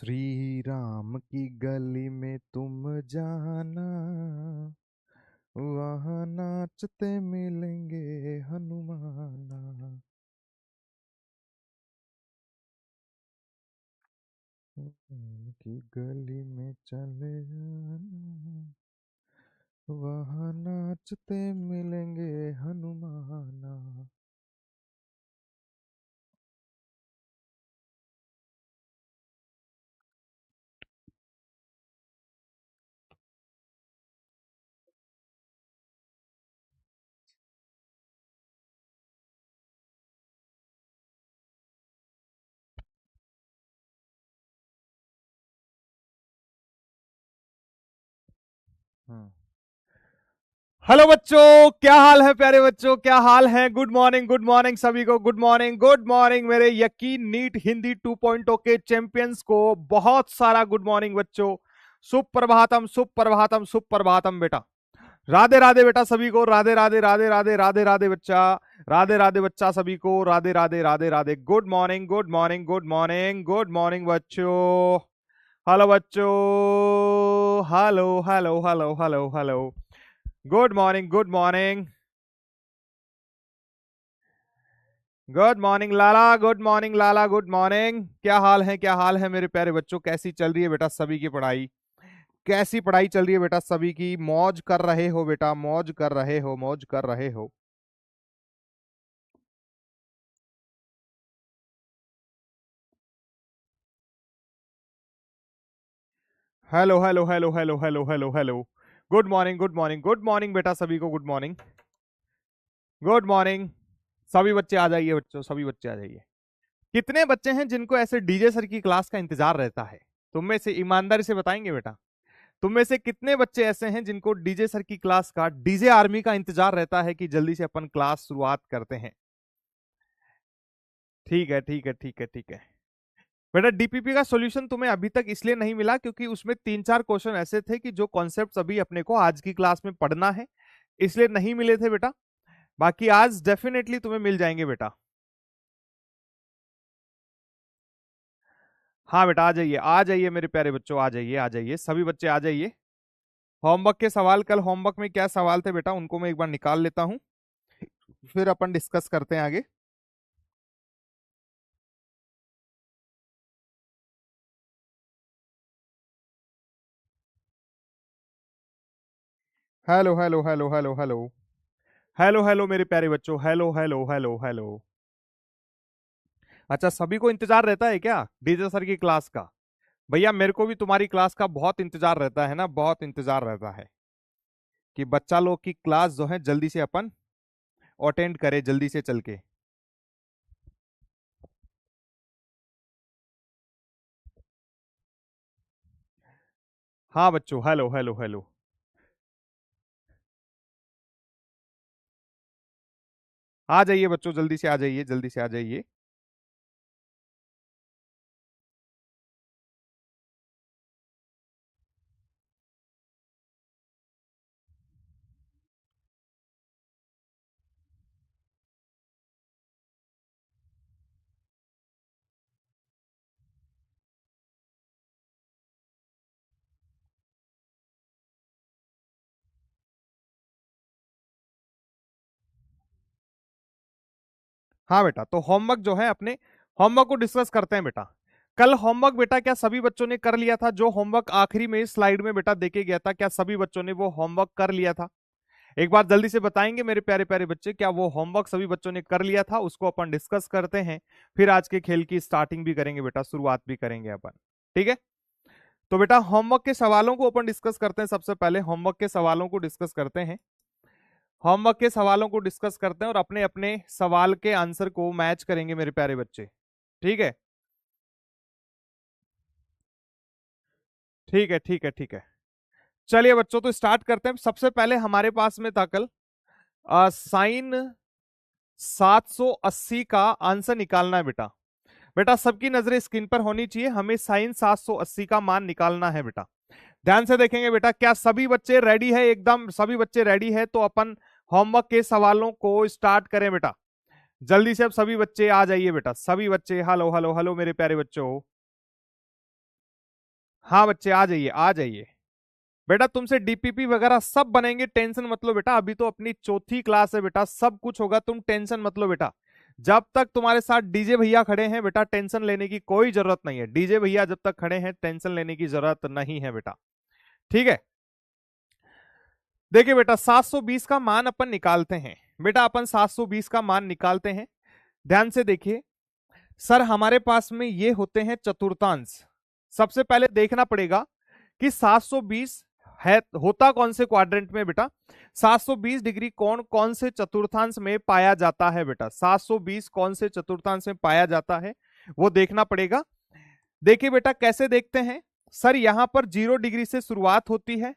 श्री राम की गली में तुम जाना, वहां नाचते मिलेंगे हनुमाना। उनकी गली में चले जाना, वहां नाचते मिलेंगे हनुमाना। हम्म। हेलो बच्चों, क्या हाल है प्यारे बच्चों, क्या हाल है। गुड मॉर्निंग सभी को। गुड मॉर्निंग मेरे यकीन नीट हिंदी 2.0 के चैंपियंस को। बहुत सारा गुड मॉर्निंग बच्चों। सुप्रभातम सुप्रभातम सुप्रभातम बेटा। राधे राधे बेटा सभी को। राधे राधे राधे राधे राधे राधे बच्चा। राधे राधे बच्चा सभी को। Radhe Radhe Radhe Radhe. Good morning good morning good morning good morning बच्चों। हेलो बच्चों। Hello hello hello hello hello. Good morning good morning. Good morning लाला। गुड मॉर्निंग लाला। Good morning. क्या हाल है, क्या हाल है मेरे प्यारे बच्चों। कैसी चल रही है बेटा सभी की पढ़ाई। कैसी पढ़ाई चल रही है बेटा सभी की। मौज कर रहे हो बेटा, मौज कर रहे हो, मौज कर रहे हो। Hello hello hello hello hello hello hello. Good morning good morning good morning बेटा सभी को। Good morning good morning. सभी बच्चे आ जाइए बच्चों, सभी बच्चे आ जाइए। कितने बच्चे हैं जिनको ऐसे डीजे सर की क्लास का इंतजार रहता है। तुम में से ईमानदारी से बताएंगे बेटा। तुम में से कितने बच्चे ऐसे हैं जिनको डीजे सर की क्लास का, डीजे आर्मी का इंतजार रहता है कि जल्दी से अपन क्लास शुरुआत करते हैं। ठीक है ठीक है ठीक है ठीक है। बेटा डीपीपी का सॉल्यूशन तुम्हें अभी तक इसलिए नहीं मिला क्योंकि उसमें 3-4 क्वेश्चन ऐसे थे कि जो कॉन्सेप्ट्स अभी अपने को आज की क्लास में पढ़ना है, इसलिए नहीं मिले थे बेटा। बाकी आज डेफिनेटली तुम्हें मिल जाएंगे बेटा। हाँ बेटा आ जाइए मेरे प्यारे बच्चों, आ जाइए आ जाइए सभी बच्चे आ जाइए। होमवर्क के सवाल, कल होमवर्क में क्या सवाल थे बेटा उनको मैं एक बार निकाल लेता हूं, फिर अपन डिस्कस करते हैं आगे। Hello hello hello hello hello. Hello hello मेरे प्यारे बच्चों। Hello hello hello hello. अच्छा सभी को इंतजार रहता है क्या डीजे सर की क्लास का। भैया मेरे को भी तुम्हारी क्लास का बहुत इंतजार रहता है ना, बहुत इंतजार रहता है कि बच्चा लोग की क्लास जो है जल्दी से अपन अटेंड करे, जल्दी से चल के। हाँ बच्चों, हेलो हेलो हेलो। आ जाइए बच्चों, जल्दी से आ जाइए, जल्दी से आ जाइए। हाँ बेटा, तो होमवर्क जो है अपने, होमवर्क को डिस्कस करते हैं बेटा। कल होमवर्क बेटा क्या सभी बच्चों ने कर लिया था। जो होमवर्क आखिरी में स्लाइड में बेटा देके गया था, क्या सभी बच्चों ने वो होमवर्क कर लिया था। एक बार जल्दी से बताएंगे मेरे प्यारे प्यारे बच्चे, क्या वो होमवर्क सभी बच्चों ने कर लिया था। उसको अपन डिस्कस करते हैं, फिर आज के खेल की स्टार्टिंग भी करेंगे बेटा, शुरुआत भी करेंगे अपन। ठीक है। तो बेटा होमवर्क के सवालों को अपन डिस्कस करते हैं। सबसे पहले होमवर्क के सवालों को डिस्कस करते हैं। होमवर्क के सवालों को डिस्कस करते हैं और अपने अपने सवाल के आंसर को मैच करेंगे मेरे प्यारे बच्चे। ठीक है ठीक है ठीक है ठीक है। चलिए बच्चों, तो स्टार्ट करते हैं। सबसे पहले हमारे पास में था कल साइन 780 का आंसर निकालना है बेटा। बेटा सबकी नजरें स्क्रीन पर होनी चाहिए, हमें साइन 780 का मान निकालना है बेटा। ध्यान से देखेंगे बेटा। क्या सभी बच्चे रेडी है, एकदम सभी बच्चे रेडी है तो अपन होमवर्क के सवालों को स्टार्ट करें बेटा। जल्दी से अब सभी बच्चे आ जाइए बेटा, सभी बच्चे। हेलो हेलो हेलो मेरे प्यारे बच्चों। हाँ बच्चे आ जाइए आ जाइए। बेटा तुमसे डीपीपी वगैरह सब बनेंगे, टेंशन मत लो बेटा, अभी तो अपनी चौथी क्लास है बेटा, सब कुछ होगा, तुम टेंशन मत लो बेटा। जब तक तुम्हारे साथ डीजे भैया खड़े हैं बेटा, टेंशन लेने की कोई जरूरत नहीं है। डीजे भैया जब तक खड़े हैं टेंशन लेने की जरूरत नहीं है बेटा, ठीक है। देखिए बेटा 720 का मान अपन निकालते हैं। बेटा अपन 720 का मान निकालते हैं, ध्यान से देखिए। सर हमारे पास में ये होते हैं चतुर्थांश। सबसे पहले देखना पड़ेगा कि 720 है होता कौन से क्वाड्रेंट में बेटा। 720 डिग्री कौन कौन से चतुर्थांश में पाया जाता है बेटा, 720 कौन से चतुर्थांश में पाया जाता है वो देखना पड़ेगा। देखिए बेटा कैसे देखते हैं, सर यहां पर 0 डिग्री से शुरुआत होती है,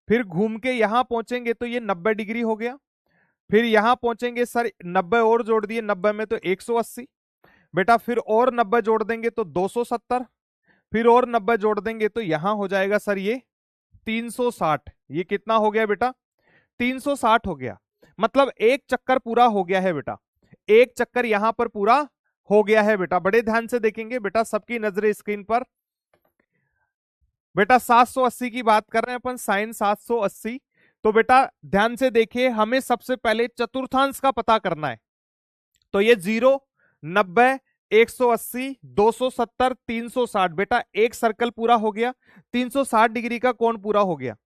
फिर घूम के यहां पहुंचेंगे तो ये 90 डिग्री हो गया, फिर यहां पहुंचेंगे सर 90 और जोड़ दिए, 90 में तो 180 बेटा, फिर और 90 जोड़ देंगे तो 270, फिर और 90 जोड़ देंगे तो यहां हो जाएगा सर ये 360। ये कितना हो गया बेटा, 360 हो गया। मतलब एक चक्कर पूरा हो गया है बेटा, एक चक्कर यहां पर पूरा हो गया है बेटा। बड़े ध्यान से देखेंगे बेटा, सबकी नजरें स्क्रीन पर। बेटा 780 की बात कर रहे हैं अपन, साइन 780। तो बेटा ध्यान से देखिए, हमें सबसे पहले चतुर्थांश का पता करना है। तो ये 0, 90, 180, 270, 360 बेटा एक सर्कल पूरा हो गया, 360 डिग्री का कोण पूरा हो गया।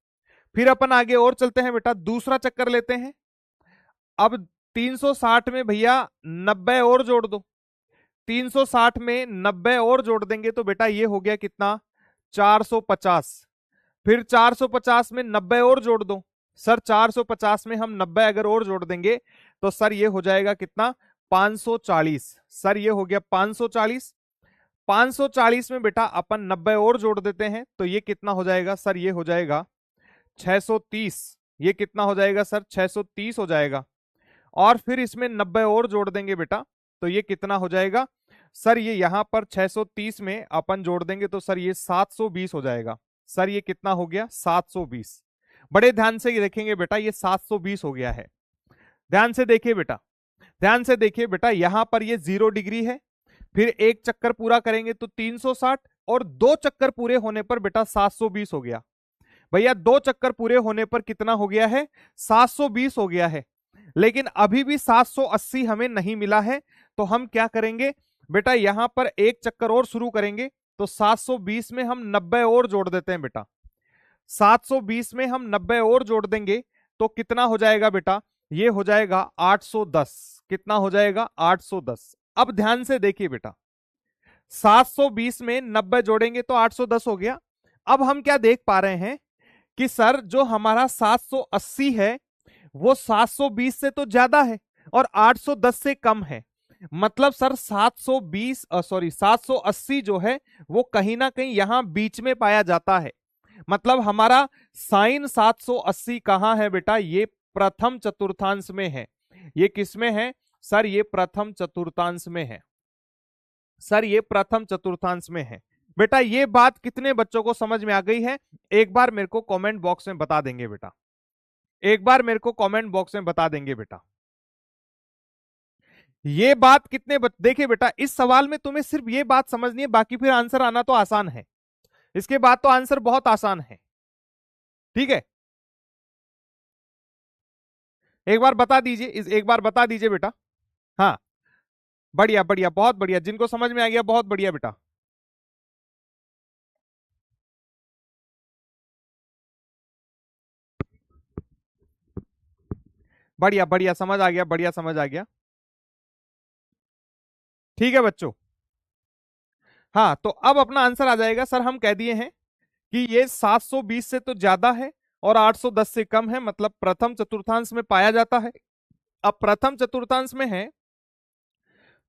फिर अपन आगे और चलते हैं बेटा, दूसरा चक्कर लेते हैं। अब 360 में भैया 90 और जोड़ दो, 360 में 90 और जोड़ देंगे तो बेटा ये हो गया कितना, 450। फिर 450 में 90 और जोड़ दो, सर 450 में हम 90 अगर और जोड़ देंगे तो सर ये हो जाएगा कितना, 540। सर ये हो गया 540। 540 में बेटा अपन 90 और जोड़ देते हैं तो ये कितना हो जाएगा, सर ये हो जाएगा 630। ये कितना हो जाएगा सर, 630 हो जाएगा। और फिर इसमें 90 और जोड़ देंगे बेटा तो ये कितना हो जाएगा, सर ये यहां पर 630 में अपन जोड़ देंगे तो सर ये 720 हो जाएगा। सर ये कितना हो गया, 720। बड़े ध्यान से देखेंगे बेटा, ये 720 हो गया है। ध्यान से देखिए बेटा, ध्यान से देखिए बेटा, यहां पर ये 0 डिग्री है, फिर एक चक्कर पूरा करेंगे तो 360, और दो चक्कर पूरे होने पर बेटा 720 हो गया। भैया दो चक्कर पूरे होने पर कितना हो गया है, 720 हो गया है। लेकिन अभी भी 780 हमें नहीं मिला है, तो हम क्या करेंगे बेटा, यहां पर एक चक्कर और शुरू करेंगे तो 720 में हम 90 और जोड़ देते हैं बेटा। 720 में हम 90 और जोड़ देंगे तो कितना हो जाएगा बेटा, ये हो जाएगा 810। कितना हो जाएगा, 810। अब ध्यान से देखिए बेटा, 720 में 90 जोड़ेंगे तो 810 हो गया। अब हम क्या देख पा रहे हैं कि सर जो हमारा 780 है वो 720 से तो ज्यादा है और 810 से कम है। मतलब सर 780 जो है वो कहीं ना कहीं यहां बीच में पाया जाता है। मतलब हमारा साइन 780 कहां है बेटा, ये प्रथम चतुर्थांश में है। ये किस में है सर, ये प्रथम चतुर्थांश में है। सर ये प्रथम चतुर्थांश में है। बेटा ये बात कितने बच्चों को समझ में आ गई है, एक बार मेरे को कमेंट बॉक्स में बता देंगे बेटा, एक बार मेरे को कमेंट बॉक्स में बता देंगे बेटा। ये बात कितने देखिए बेटा, इस सवाल में तुम्हें सिर्फ ये बात समझनी है, बाकी फिर आंसर आना तो आसान है, इसके बाद तो आंसर बहुत आसान है, ठीक है। एक बार बता दीजिए, एक बार बता दीजिए बेटा। हाँ बढ़िया बढ़िया, बहुत बढ़िया, जिनको समझ में आ गया बहुत बढ़िया बेटा। बढ़िया बढ़िया समझ आ गया, बढ़िया समझ आ गया, ठीक है बच्चों। हाँ तो अब अपना आंसर आ जाएगा, सर हम कह दिए हैं कि ये 720 से तो ज्यादा है और 810 से कम है, मतलब प्रथम चतुर्थांश में पाया जाता है। अब प्रथम चतुर्थांश में है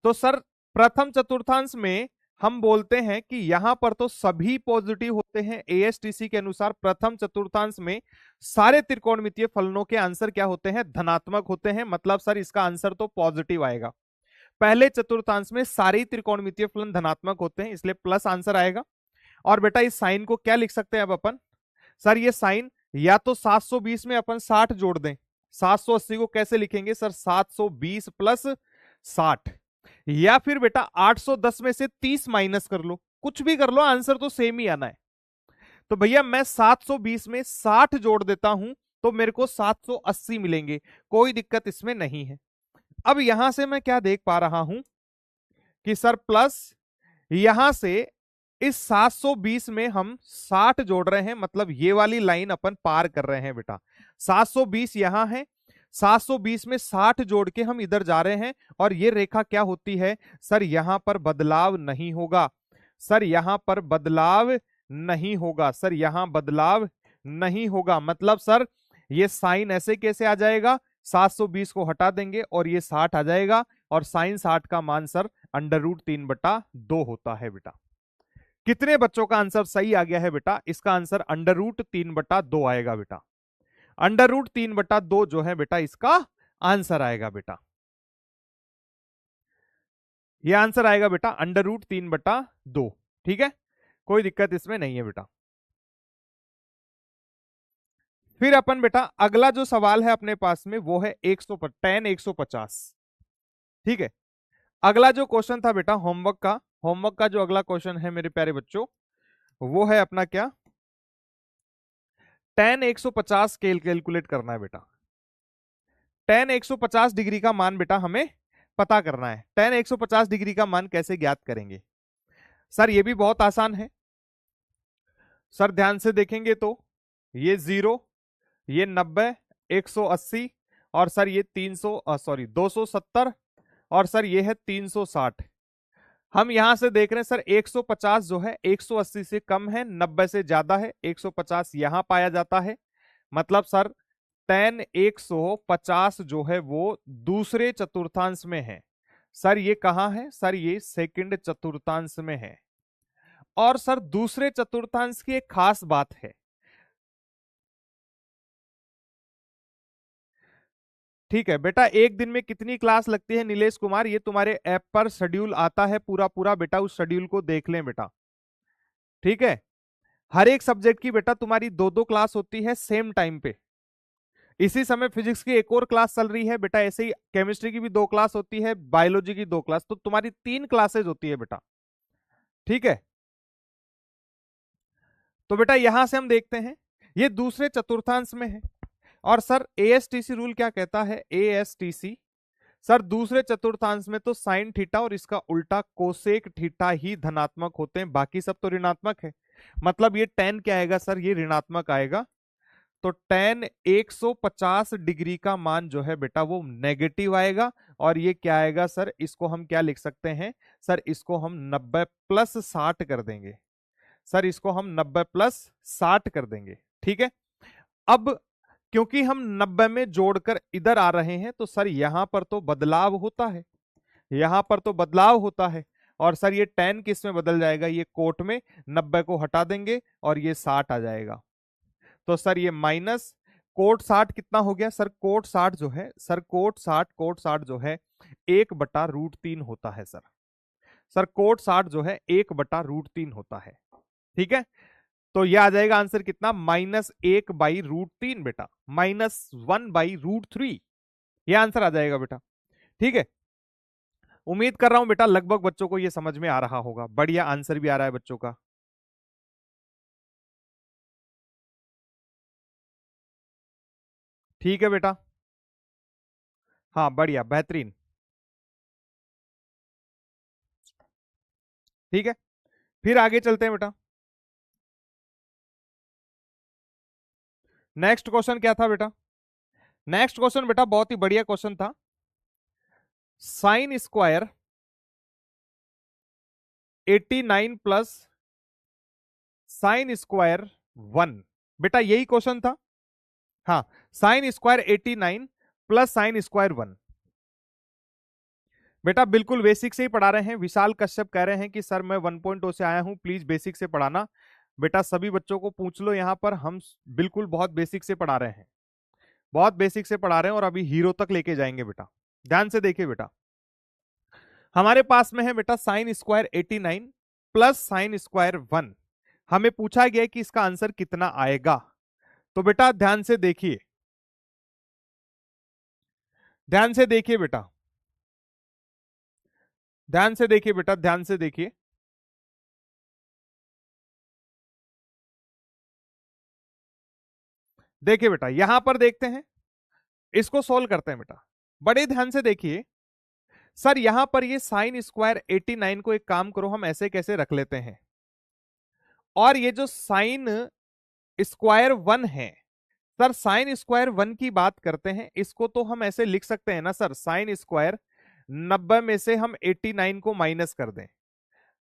तो सर प्रथम चतुर्थांश में हम बोलते हैं कि यहां पर तो सभी पॉजिटिव होते हैं। एएसटीसी के अनुसार प्रथम चतुर्थांश में सारे त्रिकोणमितीय फलनों के आंसर क्या होते हैं, धनात्मक होते हैं। मतलब सर इसका आंसर तो पॉजिटिव आएगा। पहले चतुर्थांश में सारे त्रिकोणमितीय फलन धनात्मक होते हैं, इसलिए प्लस आंसर आएगा। और बेटा इस साइन को क्या लिख सकते हैं अब अपन, सर ये साइन या तो 720 में अपन 60 जोड़ दें, 780 को कैसे लिखेंगे सर, 720 प्लस 60, या फिर बेटा 810 में से 30 माइनस कर लो, कुछ भी कर लो, आंसर तो सेम ही आना है। तो भैया मैं 720 में 60 जोड़ देता हूं तो मेरे को 780 मिलेंगे, कोई दिक्कत इसमें नहीं है। अब यहां से मैं क्या देख पा रहा हूं कि सर प्लस यहां से इस 720 में हम 60 जोड़ रहे हैं, मतलब ये वाली लाइन अपन पार कर रहे हैं बेटा। 720 यहां है, 720 में 60 जोड़ के हम इधर जा रहे हैं, और ये रेखा क्या होती है सर, यहां पर बदलाव नहीं होगा। सर यहां पर बदलाव नहीं होगा, सर यहां बदलाव नहीं होगा, मतलब सर ये साइन ऐसे कैसे आ जाएगा, 720 को हटा देंगे और ये 60 आ जाएगा, और साइन 60 का मान सर √3/2 होता है बेटा। कितने बच्चों का आंसर सही आ गया है बेटा? इसका आंसर √3/2 आएगा बेटा। √3/2 जो है बेटा इसका आंसर आएगा बेटा। ये आंसर आएगा बेटा √3/2। ठीक है, कोई दिक्कत इसमें नहीं है बेटा। फिर अपन बेटा अगला जो सवाल है अपने पास में वो है 150। ठीक है, अगला जो क्वेश्चन था बेटा होमवर्क का जो अगला क्वेश्चन है मेरे प्यारे बच्चों, वो है अपना क्या, tan 150 कैलकुलेट करना है बेटा। tan 150 डिग्री का मान बेटा हमें पता करना है। tan 150 डिग्री का मान कैसे ज्ञात करेंगे सर? ये भी बहुत आसान है सर, ध्यान से देखेंगे तो ये 0, ये 90, 180, और सर ये 270, और सर ये है 360। हम यहां से देख रहे हैं सर 150 जो है 180 से कम है, 90 से ज्यादा है, 150 यहां पाया जाता है, मतलब सर tan 150 जो है वो दूसरे चतुर्थांश में है। सर ये कहां है सर? ये सेकंड चतुर्थांश में है। और सर दूसरे चतुर्थांश की एक खास बात है, ठीक है बेटा, एक दिन में कितनी क्लास लगती है नीलेश कुमार? ये तुम्हारे ऐप पर शेड्यूल आता है पूरा पूरा बेटा, उस शेड्यूल को देख लें बेटा। ठीक है, हर एक सब्जेक्ट की बेटा तुम्हारी 2-2 क्लास होती है सेम टाइम पे। इसी समय फिजिक्स की एक और क्लास चल रही है बेटा, ऐसे ही केमिस्ट्री की भी 2 क्लास होती है, बायोलॉजी की 2 क्लास, तो तुम्हारी 3 क्लासेज होती है बेटा। ठीक है, तो बेटा यहां से हम देखते हैं ये दूसरे चतुर्थांश में है, और सर एएसटीसी रूल क्या कहता है? एएसटीसी सर दूसरे चतुर्थांश में तो साइन थीटा और इसका उल्टा कोसेक थीटा ही धनात्मक होते हैं, बाकी सब तो ऋणात्मक है। मतलब ये tan क्या आएगा सर? ये ऋणात्मक आएगा। तो tan 150 डिग्री का मान जो है बेटा वो नेगेटिव आएगा, और ये क्या आएगा सर? इसको हम क्या लिख सकते हैं सर? इसको हम 90 + 60 कर देंगे सर, इसको हम 90 + 60 कर देंगे। ठीक है, अब क्योंकि हम 90 में जोड़कर इधर आ रहे हैं तो सर यहां पर तो बदलाव होता है, यहां पर तो बदलाव होता है, और सर ये tan किस में बदल जाएगा? ये कोट में, 90 को हटा देंगे और ये 60 आ जाएगा। तो सर ये माइनस कोट 60 कितना हो गया सर? कोट 60 जो है सर, कोट 60 जो है 1/√3 होता है सर। सर कोट 60 जो है 1/√3 होता है। ठीक है, तो ये आ जाएगा आंसर कितना? -1/√3 बेटा, -1/√3, ये आंसर आ जाएगा बेटा। ठीक है, उम्मीद कर रहा हूं बेटा लगभग बच्चों को ये समझ में आ रहा होगा, बढ़िया आंसर भी आ रहा है बच्चों का। ठीक है बेटा, हाँ बढ़िया बेहतरीन। ठीक है, फिर आगे चलते हैं बेटा। नेक्स्ट क्वेश्चन क्या था बेटा? नेक्स्ट क्वेश्चन बेटा बहुत ही बढ़िया क्वेश्चन था। sin² 89 प्लस sin²1, बेटा यही क्वेश्चन था। हाँ, sin² 89 प्लस sin²1। बेटा बिल्कुल बेसिक से ही पढ़ा रहे हैं। विशाल कश्यप कह रहे हैं कि सर मैं 1.0 से आया हूं, प्लीज बेसिक से पढ़ाना। बेटा सभी बच्चों को पूछ लो, यहां पर हम बिल्कुल बहुत बेसिक से पढ़ा रहे हैं, बहुत बेसिक से पढ़ा रहे हैं, और अभी हीरो तक लेके जाएंगे बेटा। ध्यान से देखिए बेटा, हमारे पास में है बेटा sin² 89 प्लस sin²1। हमें पूछा गया कि इसका आंसर कितना आएगा। तो बेटा ध्यान से देखिए, ध्यान से देखिए बेटा, ध्यान से देखिए बेटा, ध्यान से देखिए। देखिए बेटा यहां पर देखते हैं, इसको सोल्व करते हैं बेटा, बड़े ध्यान से देखिए। सर यहां पर ये साइन स्क्वायर 89 को एक काम करो, हम ऐसे कैसे रख लेते हैं, और ये जो साइन स्क्वायर 1 है, सर साइन स्क्वायर 1 की बात करते हैं, इसको तो हम ऐसे लिख सकते हैं ना सर, साइन स्क्वायर 90 में से हम 89 को माइनस कर दें।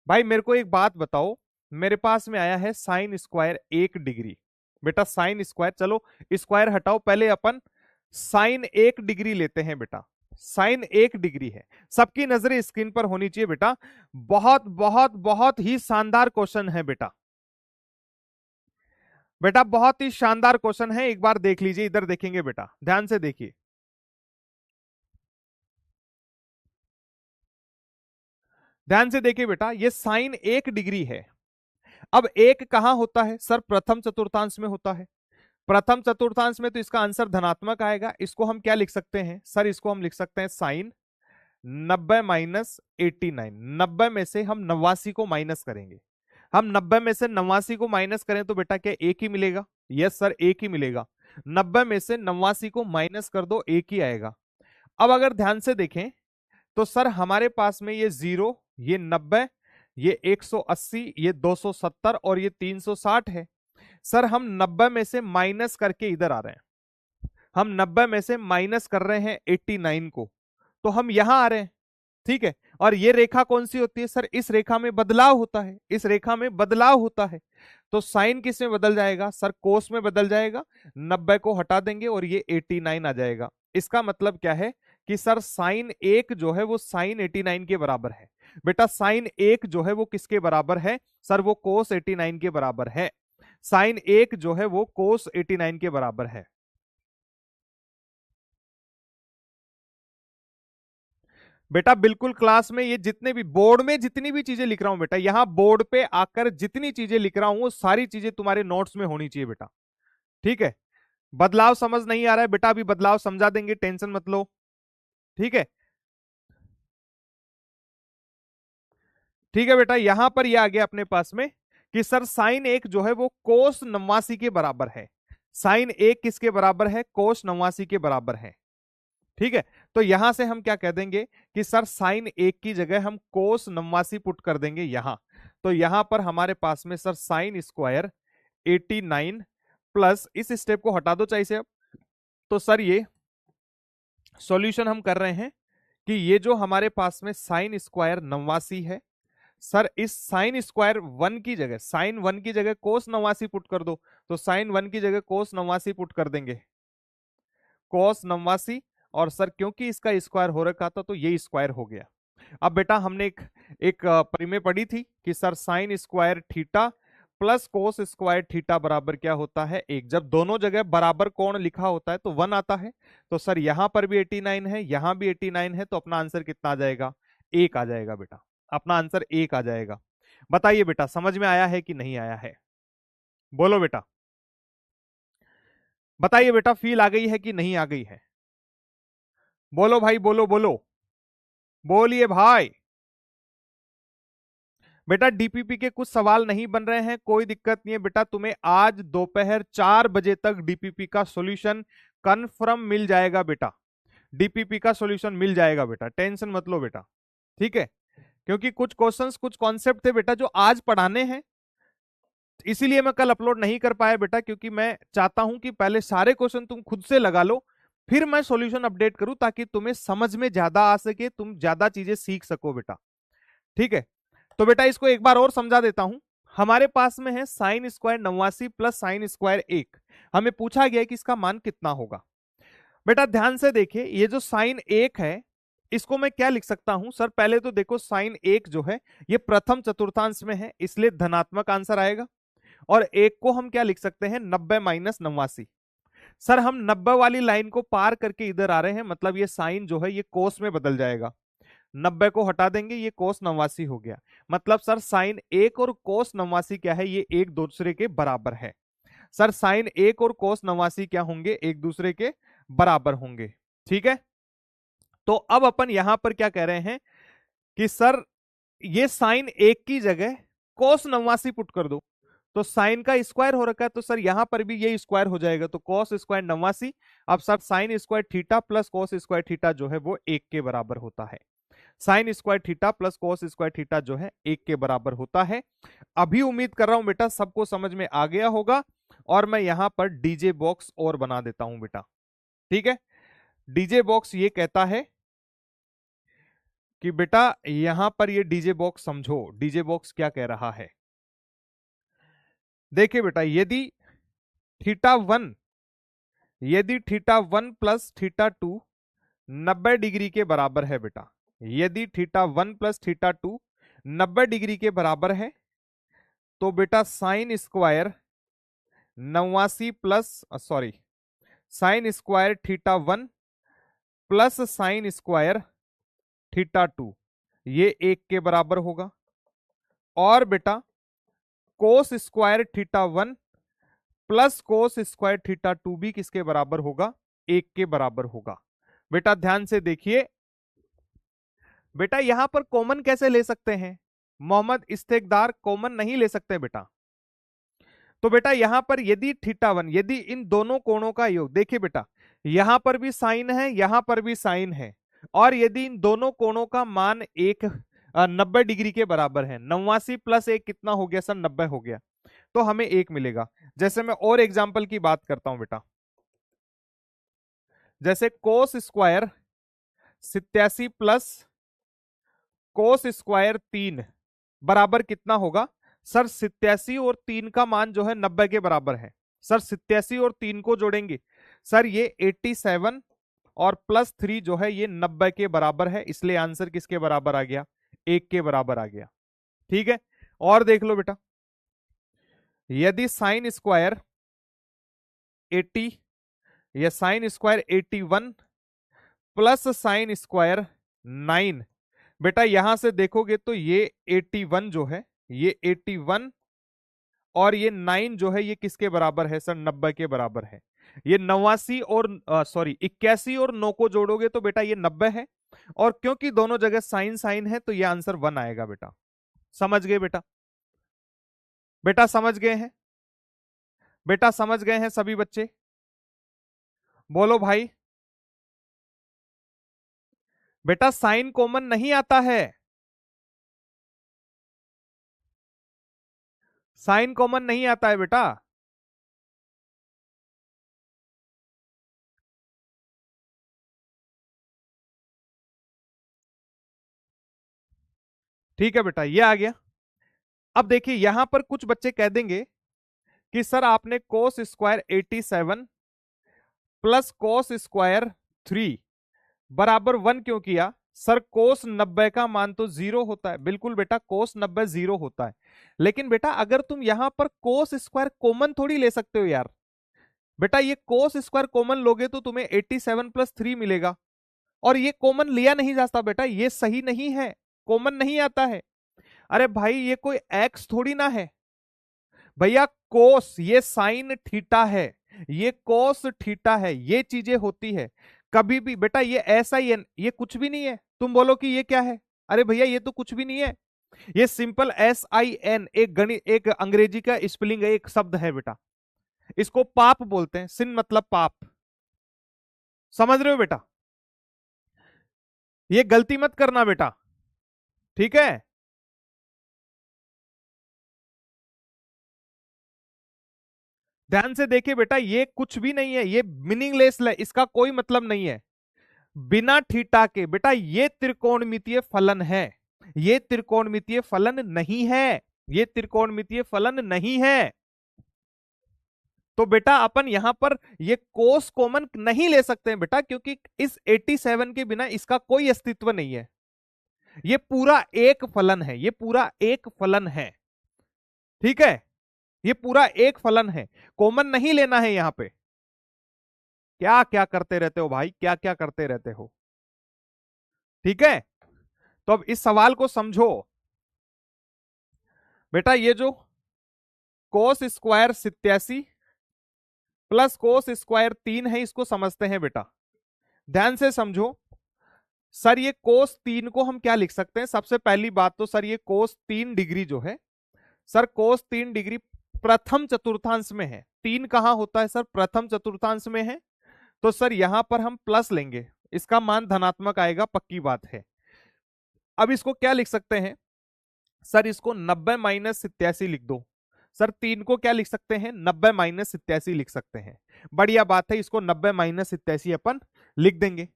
भाई मेरे को एक बात बताओ, मेरे पास में आया है साइन स्क्वायर 1 डिग्री। बेटा साइन स्क्वायर, चलो स्क्वायर हटाओ, पहले अपन साइन 1 डिग्री लेते हैं बेटा। साइन 1 डिग्री है, सबकी नजरें स्क्रीन पर होनी चाहिए बेटा। बहुत बहुत बहुत ही शानदार क्वेश्चन है बेटा, बेटा बहुत ही शानदार क्वेश्चन है, एक बार देख लीजिए, इधर देखेंगे बेटा, ध्यान से देखिए। ध्यान से देखिए बेटा, ये साइन 1 डिग्री है। अब एक कहां होता है सर, प्रथम चतुर्थांश में होता है। प्रथम चतुर्थांश में तो इसका आंसर धनात्मक आएगा। इसको हम क्या लिख सकते हैं सर, इसको हम लिख सकते हैं साइन 90 माइनस 89। 90 में से हम 89 को माइनस करेंगे, हम 90 में से 89 को माइनस करें तो बेटा क्या एक ही मिलेगा? यस सर एक ही मिलेगा। 90 में से 89 को माइनस कर दो, एक ही आएगा। अब अगर ध्यान से देखें तो सर हमारे पास में ये 0, ये 90, ये 180, ये 270 और ये 360 है। सर हम 90 में से माइनस करके इधर आ रहे हैं, हम 90 में से माइनस कर रहे हैं 89 को, तो हम यहां आ रहे हैं, ठीक है। और ये रेखा कौन सी होती है सर, इस रेखा में बदलाव होता है, इस रेखा में बदलाव होता है। तो साइन किस में बदल जाएगा सर, कोस में बदल जाएगा। 90 को हटा देंगे और ये 89 आ जाएगा। इसका मतलब क्या है कि सर साइन 1 जो है वो साइन 89 के बराबर है। बेटा साइन 1 जो है वो किसके बराबर है सर, वो कोस 89 के बराबर है। साइन 1 जो है वो कोस 89 के बराबर है। बेटा बिल्कुल क्लास में ये जितने भी बोर्ड में जितनी भी चीजें लिख रहा हूं बेटा, यहां बोर्ड पे आकर जितनी चीजें लिख रहा हूं वो सारी चीजें तुम्हारे नोट्स में होनी चाहिए बेटा, ठीक है। बदलाव समझ नहीं आ रहा है बेटा, अभी बदलाव समझा देंगे, टेंशन मत लो, ठीक है। ठीक है बेटा, यहां पर ये आ गया अपने पास में कि सर साइन 1 जो है वो कोस 89 के बराबर है। साइन 1 किसके बराबर है, कोस 89 के बराबर है, ठीक है। तो यहां से हम क्या कह देंगे कि सर साइन 1 की जगह हम कोस 89 पुट कर देंगे यहां। तो यहां पर हमारे पास में सर साइन स्क्वायर 89 प्लस, इस स्टेप को हटा दो चाहिए से अब, तो सर ये सॉल्यूशन हम कर रहे हैं कि ये जो हमारे पास में साइन स्क्वायर 89 है, सर इस साइन स्क्वायर 1 की जगह, साइन 1 की जगह कोस 89 पुट कर दो। तो साइन 1 की जगह कोस 89 पुट कर देंगे, कोस 89। और सर क्योंकि इसका स्क्वायर हो रखा था तो ये स्क्वायर हो गया। अब बेटा हमने एक एक परिमेय पढ़ी थी कि sir sine square theta plus cos square theta बराबर क्या होता है, एक। जब दोनों जगह बराबर कोण लिखा होता है तो 1 आता है। तो सर यहां पर भी 89 है, यहां भी 89 है, तो अपना आंसर कितना आ जाएगा, 1 आ जाएगा बेटा, अपना आंसर 1 आ जाएगा। बताइए बेटा समझ में आया है कि नहीं आया है, बोलो बेटा, बताइए बेटा फील आ गई है कि नहीं आ गई है, बोलो भाई, बोलो बोलो, बोलिए भाई। बेटा डीपीपी के कुछ सवाल नहीं बन रहे हैं, कोई दिक्कत नहीं है बेटा, तुम्हें आज दोपहर 4 बजे तक डीपीपी का सॉल्यूशन कंफर्म मिल जाएगा बेटा, डीपीपी का सॉल्यूशन मिल जाएगा बेटा, टेंशन मत लो बेटा, ठीक है। क्योंकि कुछ क्वेश्चंस कुछ कॉन्सेप्ट थे बेटा जो आज पढ़ाने हैं, इसीलिए मैं कल अपलोड नहीं कर पाया बेटा, क्योंकि मैं चाहता हूं कि पहले सारे क्वेश्चन तुम खुद से लगा लो, फिर मैं सॉल्यूशन अपडेट करूं, ताकि तुम्हें समझ में ज्यादा आ सके, तुम ज्यादा चीजें सीख सको बेटा, ठीक है। तो बेटा इसको एक बार और समझा देता हूं। हमारे पास में है sine square 89 plus sine square 1, हमें पूछा गया है कि इसका मान कितना होगा। बेटा ध्यान से देखिए, ये जो साइन 1 है इसको मैं क्या लिख सकता हूं सर, पहले तो देखो साइन 1 जो है ये प्रथम चतुर्थांश में है, इसलिए धनात्मक आंसर आएगा। और 1 को हम क्या लिख सकते हैं, 90 माइनस 89। सर हम 90 वाली लाइन को पार करके इधर आ रहे हैं, मतलब ये साइन जो है ये कोस में बदल जाएगा। 90 को हटा देंगे, ये कोस 89 हो गया। मतलब सर साइन 1 और कोस 89 क्या है, ये एक दूसरे के बराबर है। सर साइन 1 और कोस 89 क्या होंगे, एक दूसरे के बराबर होंगे, ठीक है। तो अब अपन यहां पर क्या कह रहे हैं कि सर ये साइन 1 की जगह कोस 89 पुट कर दो। तो साइन का स्क्वायर हो रखा है, तो सर यहां पर भी ये स्क्वायर हो जाएगा, तो कॉस स्क्वायर 89। अब sir sine square theta plus cos square theta जो है वो 1 के बराबर होता है। Sine square theta plus cos square theta जो है 1 के बराबर होता है। अभी उम्मीद कर रहा हूं बेटा सबको समझ में आ गया होगा, और मैं यहां पर डीजे बॉक्स और बना देता हूं बेटा। ठीक है, डीजे बॉक्स ये कहता है कि बेटा यहां पर ये डीजे बॉक्स समझो, डीजे बॉक्स क्या कह रहा है। देखिए बेटा, यदि theta one plus theta two 90 degree के बराबर है बेटा, यदि theta one plus theta two 90 degree के बराबर है, तो बेटा sine square 89 plus sine square theta one plus sine square theta two ये 1 के बराबर होगा। और बेटा cos square theta one plus cos square theta two भी किसके बराबर होगा? 1 के बराबर होगा। बेटा ध्यान से देखिए, बेटा यहां पर कॉमन कैसे ले सकते हैं? मोहम्मद इस्तेकदार कॉमन नहीं ले सकते बेटा। तो बेटा यहां पर यदि थीटा वन, यदि इन दोनों कोणों का योग, देखिए बेटा यहां पर भी साइन है, यहां पर भी साइन है, और यदि इन दोनों कोणों का मान 90 डिग्री के बराबर है, 89 प्लस 1 कितना हो गया सर? 90 हो गया, तो हमें 1 मिलेगा। जैसे मैं और एग्जाम्पल की बात करता हूं बेटा, जैसे cos square 87 plus cos square 3 बराबर कितना होगा सर? 87 और 3 का मान जो है 90 के बराबर है। सर 87 और 3 को जोड़ेंगे सर ये 87 और प्लस 3 जो है ये 90 के बराबर है, इसलिए आंसर किसके बराबर आ गया? 1 के बराबर आ गया। ठीक है, और देख लो बेटा, यदि साइन स्क्वायर 80 या sine square 81 plus sine square 9, बेटा यहां से देखोगे तो ये 81 जो है, ये 81 और ये 9 जो है ये किसके बराबर है सर? 90 के बराबर है। ये 89 और 81 और 9 को जोड़ोगे तो बेटा ये 90 है, और क्योंकि दोनों जगह साइन साइन है तो ये आंसर 1 आएगा बेटा। समझ गए बेटा? बेटा समझ गए हैं? बेटा समझ गए हैं सभी बच्चे? बोलो भाई। बेटा साइन कॉमन नहीं आता है, साइन कॉमन नहीं आता है बेटा। ठीक है बेटा, ये आ गया। अब देखिए यहां पर कुछ बच्चे कह देंगे कि सर आपने cos square 87 plus cos square 3 बराबर 1 क्यों किया? सर कोस 90 का मान तो 0 होता है। बिल्कुल बेटा, कोस 90 0 होता है, लेकिन बेटा अगर तुम यहां पर कोस स्क्वायर कॉमन थोड़ी ले सकते हो यार। बेटा ये कोस स्क्वायर कॉमन लोगे तो तुम्हें 87 प्लस 3 मिलेगा, और ये कॉमन लिया नहीं जाता बेटा, ये सही नहीं है, कॉमन नहीं आता है। अरे भाई ये कोई एक्स थोड़ी ना है भैया, कोस ये साइन थीटा है, ये कोस थीटा है, ये चीजें होती है कभी भी बेटा। ये ऐसा ही है, ये कुछ भी नहीं है। तुम बोलो कि ये क्या है, अरे भैया ये तो कुछ भी नहीं है, ये सिंपल SIN एक गणित, एक अंग्रेजी का स्पेलिंग है, एक शब्द है बेटा, इसको पाप बोलते हैं। सिन मतलब पाप, समझ रहे हो बेटा? ये गलती मत करना बेटा, ठीक है? ध्यान से देखिए बेटा, ये कुछ भी नहीं है, ये मीनिंगलेस है, इसका कोई मतलब नहीं है। बिना थीटा के बेटा ये त्रिकोणमितीय फलन है, ये त्रिकोणमितीय फलन नहीं है, ये त्रिकोणमितीय फलन नहीं है। तो बेटा अपन यहां पर ये कोस कॉमन नहीं ले सकते हैं बेटा, क्योंकि इस 87 के बिना इसका कोई अस्तित्व नहीं है। ये पूरा एक फलन है, ये पूरा एक फलन है, ठीक है? ये पूरा एक फलन है, कॉमन नहीं लेना है यहां पे। क्या क्या करते रहते हो भाई, क्या क्या करते रहते हो? ठीक है, तो अब इस सवाल को समझो बेटा। ये जो cos square 87 plus cos square 3 है, इसको समझते हैं बेटा, ध्यान से समझो। सर ये कोस 3 को हम क्या लिख सकते हैं? सबसे पहली बात तो सर ये कोस 3 डिग्री जो है, सर कोस 3 डिग्री प्रथम चतुर्थांश में है। 3 कहां होता है सर? प्रथम चतुर्थांश में है। तो सर यहां पर हम प्लस लेंगे, इसका मान धनात्मक आएगा, पक्की बात है। अब इसको क्या लिख सकते हैं सर? इसको 90 माइनस 87 लिख दो। सर 3 को क्या लिख सकते हैं? 90 माइनस 87 लिख सकते हैं। बढ़िया बात है, इसको 90 माइनस 87 अपन लिख देंगे।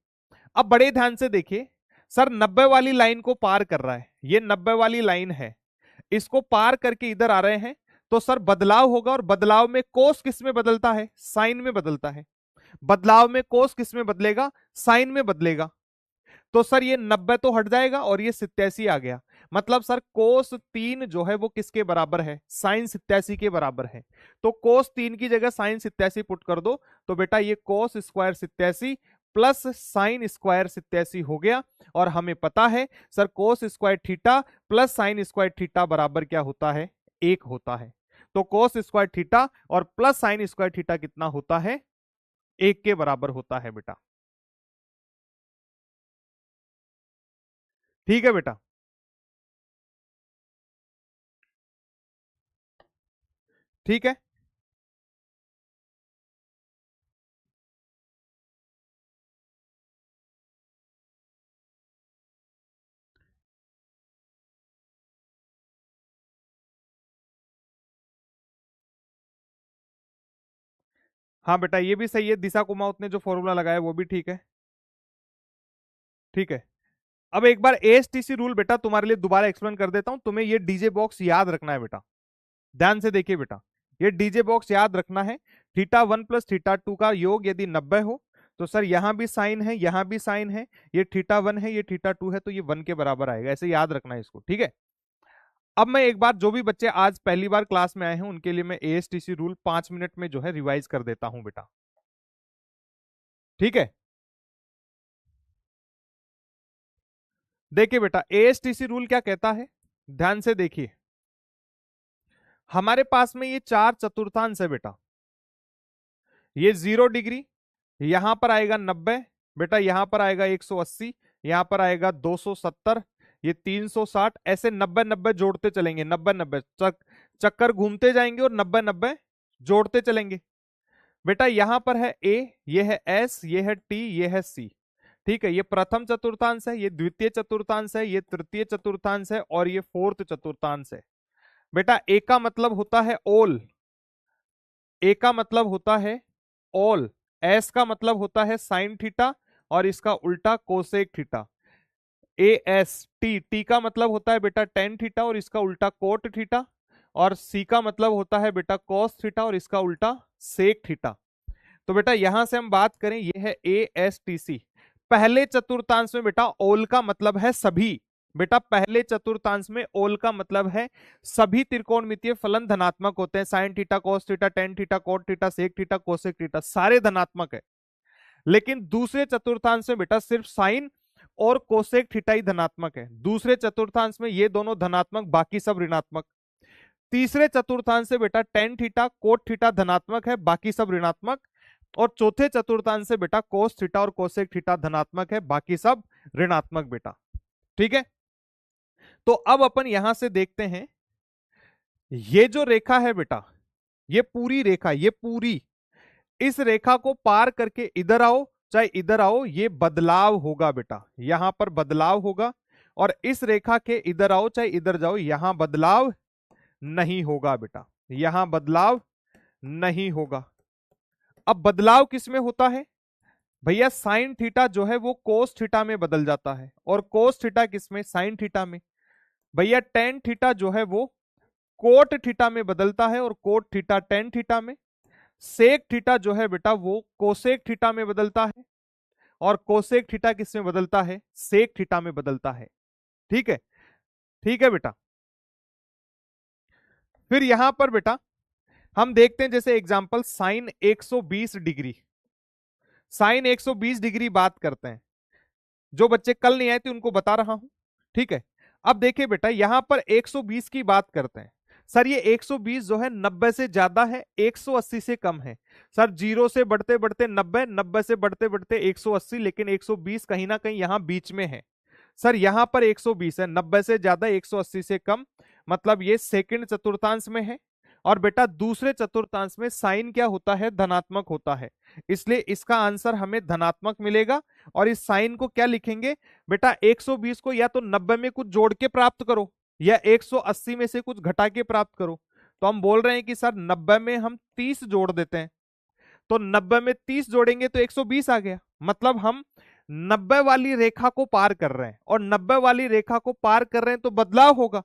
अब बड़े ध्यान से देखिए सर, 90 वाली लाइन को पार कर रहा है, ये 90 वाली लाइन है, इसको पार करके इधर आ रहे हैं, तो सर बदलाव होगा। और बदलाव में कोस किस में बदलता है? साइन में बदलता है। बदलाव में कोस किस में बदलेगा? साइन में बदलेगा। तो सर ये 90 तो हट जाएगा और ये 87 आ गया। मतलब सर कोस 3 जो है वो किसके बराबर है? साइन 87 के बराबर है। तो कोस 3 की जगह साइन 87 पुट कर दो, तो बेटा ये cos square 87 plus sine square 87 हो गया। और हमें पता है sir cos square theta plus sine square theta बराबर क्या होता है? 1 होता है। तो कोस स्क्वायर थीटा और प्लस साइन स्क्वायर थीटा कितना होता है? 1 के बराबर होता है बेटा। ठीक है बेटा। ठीक है। हाँ बेटा ये भी सही है, दिशा कुमाउत ने जो फॉर्मूला लगाया वो भी ठीक है। ठीक है। अब एक बार एएसटीसी रूल बेटा तुम्हारे लिए दोबारा एक्सप्लेन कर देता हूं। तुम्हें ये डीजे बॉक्स याद रखना है बेटा, ध्यान से देखिए बेटा, ये डीजे बॉक्स याद रखना है। थीटा 1 प्लस थीटा 2 का योग यदि 90 हो तो सर यहां भी साइन है, यहां भी साइन है, ये थीटा 1 है, ये थीटा 2 है, तो ये 1 के बराबर आएगा। ऐसे याद रखना है इसको, ठीक है। अब मैं एक बार जो भी बच्चे आज पहली बार क्लास में आए हैं उनके लिए मैं एएसटीसी रूल 5 मिनट में जो है रिवाइज कर देता हूं बेटा। ठीक है। देखिए बेटा एएसटीसी रूल क्या कहता है, ध्यान से देखिए। हमारे पास में ये 4 चतुर्थांश है बेटा, ये 0 डिग्री, यहां पर आएगा 90 बेटा, यहां पर आएगा 180, यहां पर आएगा 270, ये 360, ऐसे 90 90 जोड़ते चलेंगे, 90 90 चक्कर घूमते जाएंगे और 90 90 जोड़ते चलेंगे। बेटा यहां पर है ए, ये है एस, ये है टी, ये है सी। ठीक है, ये प्रथम चतुर्थांश है, ये द्वितीय चतुर्थांश है, ये तृतीय चतुर्थांश है और ये फोर्थ चतुर्थांश है। बेटा ए का मतलब होता है ओल, ए का मतलब होता है ओल, एस का मतलब होता है साइन थीटा और इसका उल्टा cosec theta. A S T, T का मतलब होता है बेटा टेन थीटा और इसका उल्टा कोट थीटा। और सी का मतलब होता है बेटा कॉस थीटा और इसका उल्टा सेक थीटा। तो बेटा यहां से हम बात करें, ये है ए एस टी सी। पहले चतुर्थांश में बेटा ओल का मतलब है सभी, बेटा पहले चतुर्थांश में ओल का मतलब है सभी त्रिकोणमितीय फलन धनात्मक होते हैं। Sine theta cos theta tan theta cot theta sec theta cosec theta सारे धनात्मक है। लेकिन दूसरे चतुर्थांश में बेटा सिर्फ साइन और कोसेक थीटा ही धनात्मक है। दूसरे चतुर्थांश में ये दोनों धनात्मक, बाकी सब ऋणात्मक। तीसरे चतुर्थांश से बेटा टेन थीटा कोट थीटा धनात्मक है, बाकी सब ऋणात्मक। और चौथे चतुर्थांश से बेटा कोस थीटा और कोसेक थीटा धनात्मक है, बाकी सब ऋणात्मक बेटा। ठीक है। तो अब अपन यहां से देखते हैं, ये जो रेखा है बेटा, ये पूरी रेखा, ये पूरी, इस रेखा को पार करके इधर आओ चाहे इधर आओ, ये बदलाव होगा बेटा, यहां पर बदलाव होगा। और इस रेखा के इधर आओ चाहे इधर जाओ, यहां बदलाव नहीं होगा बेटा, यहां बदलाव नहीं होगा। अब बदलाव किस में होता है भैया? साइन थीटा जो है वो कोस थीटा में बदल जाता है, और कोस थीटा किस में? साइन थीटा में। भैया टेन थीटा जो है वो कोट थीटा में बदलता है और कोट थीटा टेन थीटा में। सेक थीटा जो है बेटा वो कोसेक थीटा में बदलता है, और कोसेक थीटा किस में बदलता है? सेक थीटा में बदलता है। ठीक है, ठीक है बेटा। फिर यहां पर बेटा हम देखते हैं, जैसे example sine 120 degree, sine 120 degree बात करते हैं। जो बच्चे कल नहीं आए थे उनको बता रहा हूं। ठीक है। अब देखिए बेटा यहां पर 120 की बात करते हैं। सर ये 120 जो है 90 से ज्यादा है, 180 से कम है। सर 0 से बढ़ते बढ़ते 90, 90 से बढ़ते बढ़ते 180, लेकिन 120 कहीं ना कहीं यहां बीच में है। सर यहां पर 120 है, 90 से ज्यादा 180 से कम, मतलब ये सेकंड चतुर्थांश में है। और बेटा दूसरे चतुर्थांश में साइन क्या होता है, धनात्मक होता है, इसलिए इसका आंसर हमें धनात्मक मिलेगा। और इस साइन को क्या लिखेंगे बेटा, 120 को या तो 90 में कुछ जोड़ के प्राप्त करो या 180 में से कुछ घटा के प्राप्त करो। तो हम बोल रहे हैं कि सर 90 में हम 30 जोड़ देते हैं, तो 90 में 30 जोड़ेंगे तो 120 आ गया। मतलब हम 90 वाली रेखा को पार कर रहे हैं, और 90 वाली रेखा को पार कर रहे हैं तो बदलाव होगा,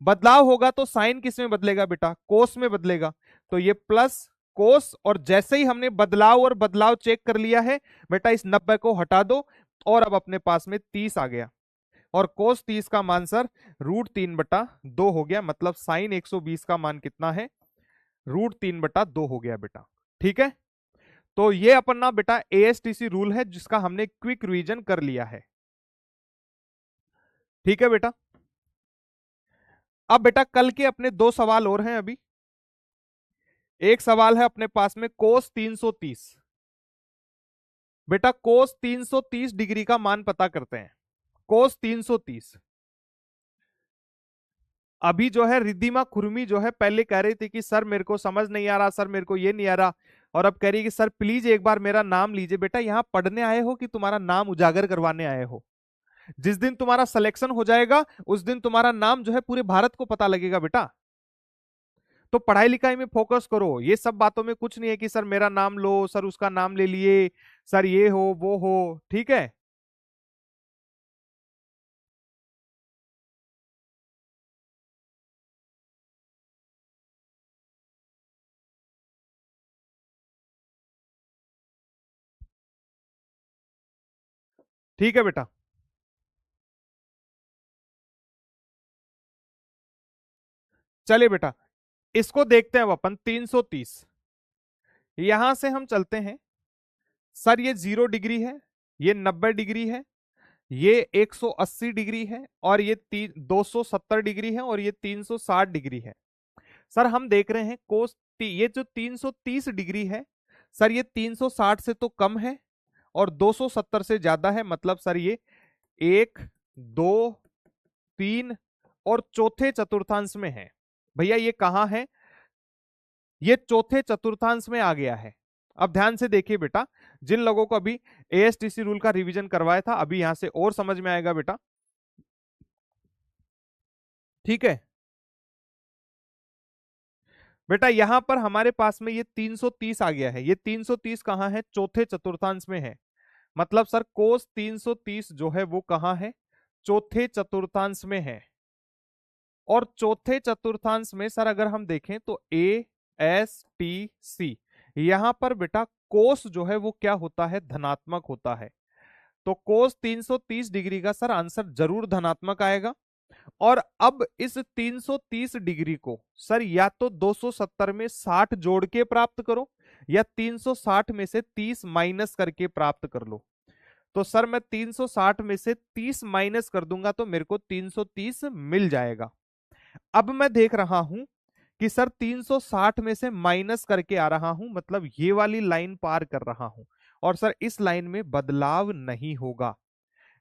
बदलाव होगा तो साइन किस में बदलेगा बेटा, कोस में बदलेगा। तो ये प्लस कोस, और जैसे ही हमने बदलाव और बदलाव चेक कर लिया है बेटा, इस 90 को हटा दो और अब अपने पास में 30 आ गया। और कोस 30 का मान सर √3/2 हो गया। मतलब साइन 120 का मान कितना है, √3/2 हो गया बेटा। ठीक है, तो ये अपन ना बेटा एएसटीसी रूल है जिसका हमने क्विक रिवीजन कर लिया है। ठीक है बेटा, अब बेटा कल के अपने दो सवाल और हैं अभी। एक सवाल है अपने पास में कोस 330। बेटा कोस 330 डिग्री का मान पता करते हैं। कोस 330, अभी जो है रिद्धिमा खुरमी जो है पहले कह रही थी कि सर मेरे को समझ नहीं आ रहा, सर मेरे को ये नहीं आ रहा, और अब कह रही कि सर प्लीज एक बार मेरा नाम लीजिए। बेटा यहाँ पढ़ने आए हो कि तुम्हारा नाम उजागर करवाने आए हो? जिस दिन तुम्हारा सिलेक्शन हो जाएगा उस दिन तुम्हारा नाम जो है पूरे भारत को पता लगेगा बेटा। तो पढ़ाई लिखाई में फोकस करो, ये सब बातों में कुछ नहीं है कि सर मेरा नाम लो, सर उसका नाम ले लिए, सर ये हो वो हो। ठीक है, ठीक है बेटा। चलिए बेटा इसको देखते हैं अब अपन 330। यहां से हम चलते हैं, सर ये 0 डिग्री है, ये 90 डिग्री है, ये 180 डिग्री है, और ये 270 डिग्री है, और ये 360 डिग्री है। सर हम देख रहे हैं ये जो 330 डिग्री है सर, ये 360 से तो कम है और 270 से ज्यादा है। मतलब सर ये 1, 2, 3 और चौथे चतुर्थांश में है। भैया ये कहां है, ये चौथे चतुर्थांश में आ गया है। अब ध्यान से देखिए बेटा, जिन लोगों को अभी एएसटीसी रूल का रिवीजन करवाया था अभी यहां से और समझ में आएगा बेटा। ठीक है बेटा, यहां पर हमारे पास में ये 330 आ गया है। ये 330 कहां है, चौथे चतुर्थांश में है। मतलब सर कोस 330 जो है वो कहां है, चौथे चतुर्थांश में है। और चौथे चतुर्थांश में सर अगर हम देखें तो ASTC, यहां पर बेटा कोस जो है वो क्या होता है, धनात्मक होता है। तो कोस 330 डिग्री का सर आंसर जरूर धनात्मक आएगा। और अब इस 330 डिग्री को सर या तो 270 में 60 जोड़ के प्राप्त करो या 360 में से 30 माइनस करके प्राप्त कर लो। तो सर मैं 360 में से 30 माइनस कर दूंगा तो मेरे को 330 मिल जाएगा। अब मैं देख रहा हूं कि सर 360 में से माइनस करके आ रहा हूं, मतलब ये वाली लाइन पार कर रहा हूं, और सर इस लाइन में बदलाव नहीं होगा,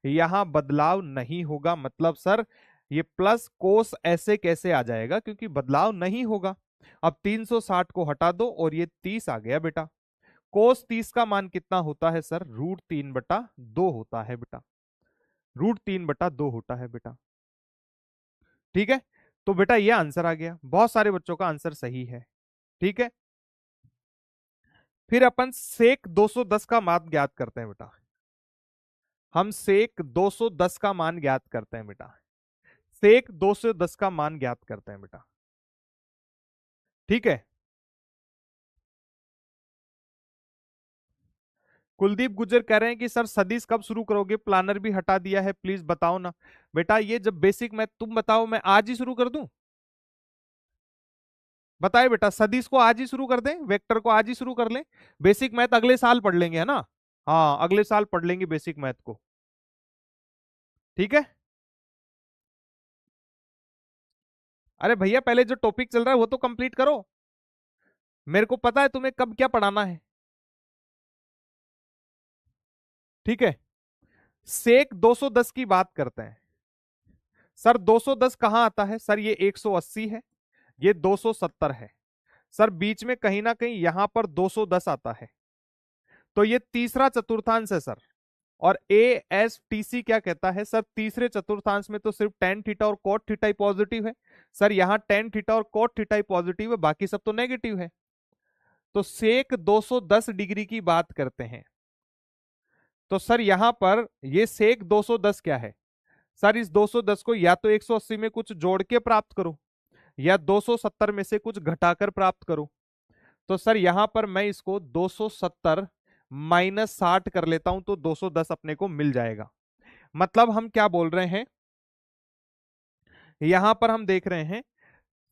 यहां बदलाव नहीं होगा। मतलब सर ये प्लस कोस ऐसे कैसे आ जाएगा, क्योंकि बदलाव नहीं होगा। अब 360 को हटा दो और ये 30 आ गया बेटा। कोस 30 का मान कितना होता है सर, √3/2 होता है बेटा, √3/2 होता है बेटा। ठीक है, तो बेटा ये आंसर आ गया, बहुत सारे बच्चों का आंसर सही है। ठीक है, फिर अपन सेक 210 का मान ज्ञात करते हैं बेटा। हम सेक 210 का मान ज्ञात करते हैं बेटा, सेक 210 का मान ज्ञात करते हैं बेटा। ठीक है, कुलदीप गुज्जर कह रहे हैं कि सर सदिश कब शुरू करोगे, प्लानर भी हटा दिया है, प्लीज बताओ ना। बेटा ये जब बेसिक मैथ, तुम बताओ मैं आज ही शुरू कर दूं? बताए बेटा, सदिश को आज ही शुरू कर दें, वेक्टर को आज ही शुरू कर लें, बेसिक मैथ अगले साल पढ़ लेंगे, है ना? हाँ अगले साल पढ़ लेंगे बेसिक मैथ को। ठीक है, अरे भैया पहले जो टॉपिक चल रहा है वो तो कंप्लीट करो, मेरे को पता है तुम्हें कब क्या पढ़ाना है। ठीक है, सेक 210 की बात करते हैं। सर 210 कहां आता है, सर ये 180 है, ये 270 है। सर बीच में कहीं ना कहीं यहां पर 210 आता है, तो ये तीसरा चतुर्थांश है सर। और ए एस टी सी क्या कहता है सर, तीसरे चतुर्थांश में तो सिर्फ टेन थीटा और कोट थीटा ही पॉजिटिव है। सर यहां टेन थीटा और कोट थीटा ही पॉजिटिव है, बाकी सब तो नेगेटिव है। तो सेक 210 डिग्री की बात करते हैं, तो सर यहां पर ये सेक 210 क्या है सर, इस 210 को या तो 180 में कुछ जोड़ के प्राप्त करो या 270 में से कुछ घटाकर प्राप्त करो। तो सर यहां पर मैं इसको 270 माइनस 60 कर लेता हूं तो 210 अपने को मिल जाएगा। मतलब हम क्या बोल रहे हैं, यहां पर हम देख रहे हैं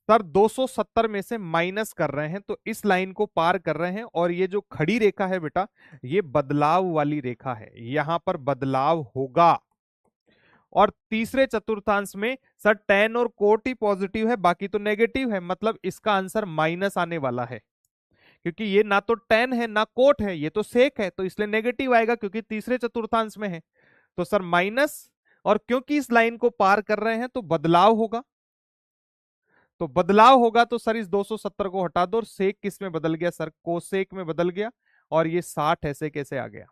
सर 270 में से माइनस कर रहे हैं, तो इस लाइन को पार कर रहे हैं, और ये जो खड़ी रेखा है बेटा, ये बदलाव वाली रेखा है, यहां पर बदलाव होगा। और तीसरे चतुर्थांश में सर टेन और कोट ही पॉजिटिव है, बाकी तो नेगेटिव है, मतलब इसका आंसर माइनस आने वाला है, क्योंकि ये ना तो टेन है ना कोट है, ये तो सेक है, तो इसलिए नेगेटिव आएगा क्योंकि तीसरे चतुर्थांश में है। तो सर माइनस, और क्योंकि इस लाइन को पार कर रहे हैं तो बदलाव होगा, तो बदलाव होगा तो सर इस 270 को हटा दो और सेक किस में बदल गया सर, कोसेक में बदल गया, और ये 60 ऐसे कैसे आ गया,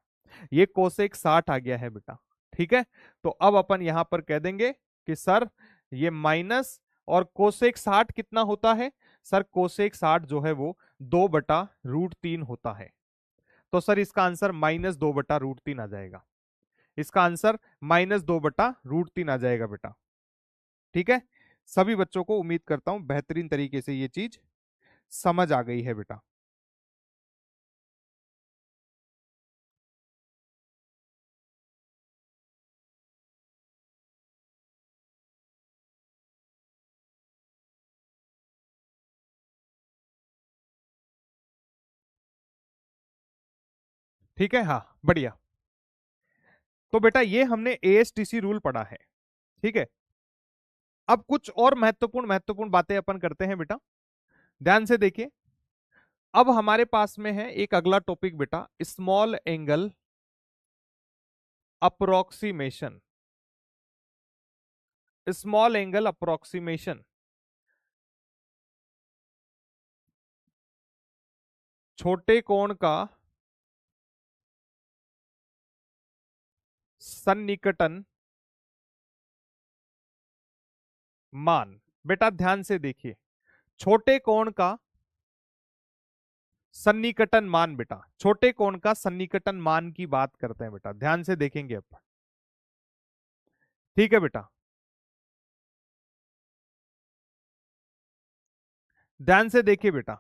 ये कोसेक 60 आ गया है बेटा। ठीक है, तो अब अपन यहां पर कह देंगे कि सर ये माइनस, और कोसेक 60 कितना होता है सर, कोसेक 60 जो है वो 2/√3 होता है। तो सर इसका आंसर -2/√3 आ जाएगा, इसका आंसर -2/√3 आ जाएगा बेटा। ठीक है, सभी बच्चों को उम्मीद करता हूं बेहतरीन तरीके से ये चीज समझ आ गई है बेटा। ठीक है, हाँ बढ़िया। तो बेटा ये हमने एएसटीसी रूल पढ़ा है, ठीक है। अब कुछ और महत्वपूर्ण महत्वपूर्ण बातें अपन करते हैं बेटा, ध्यान से देखिए। अब हमारे पास में है एक अगला टॉपिक बेटा, small angle approximation. Small angle approximation, छोटे कोण का सन्निकटन मान। बेटा ध्यान से देखिए, छोटे कोण का सन्निकटन मान, बेटा छोटे कोण का सन्निकटन मान की बात करते हैं बेटा, ध्यान से देखेंगे अब। ठीक है बेटा, ध्यान से देखिए बेटा,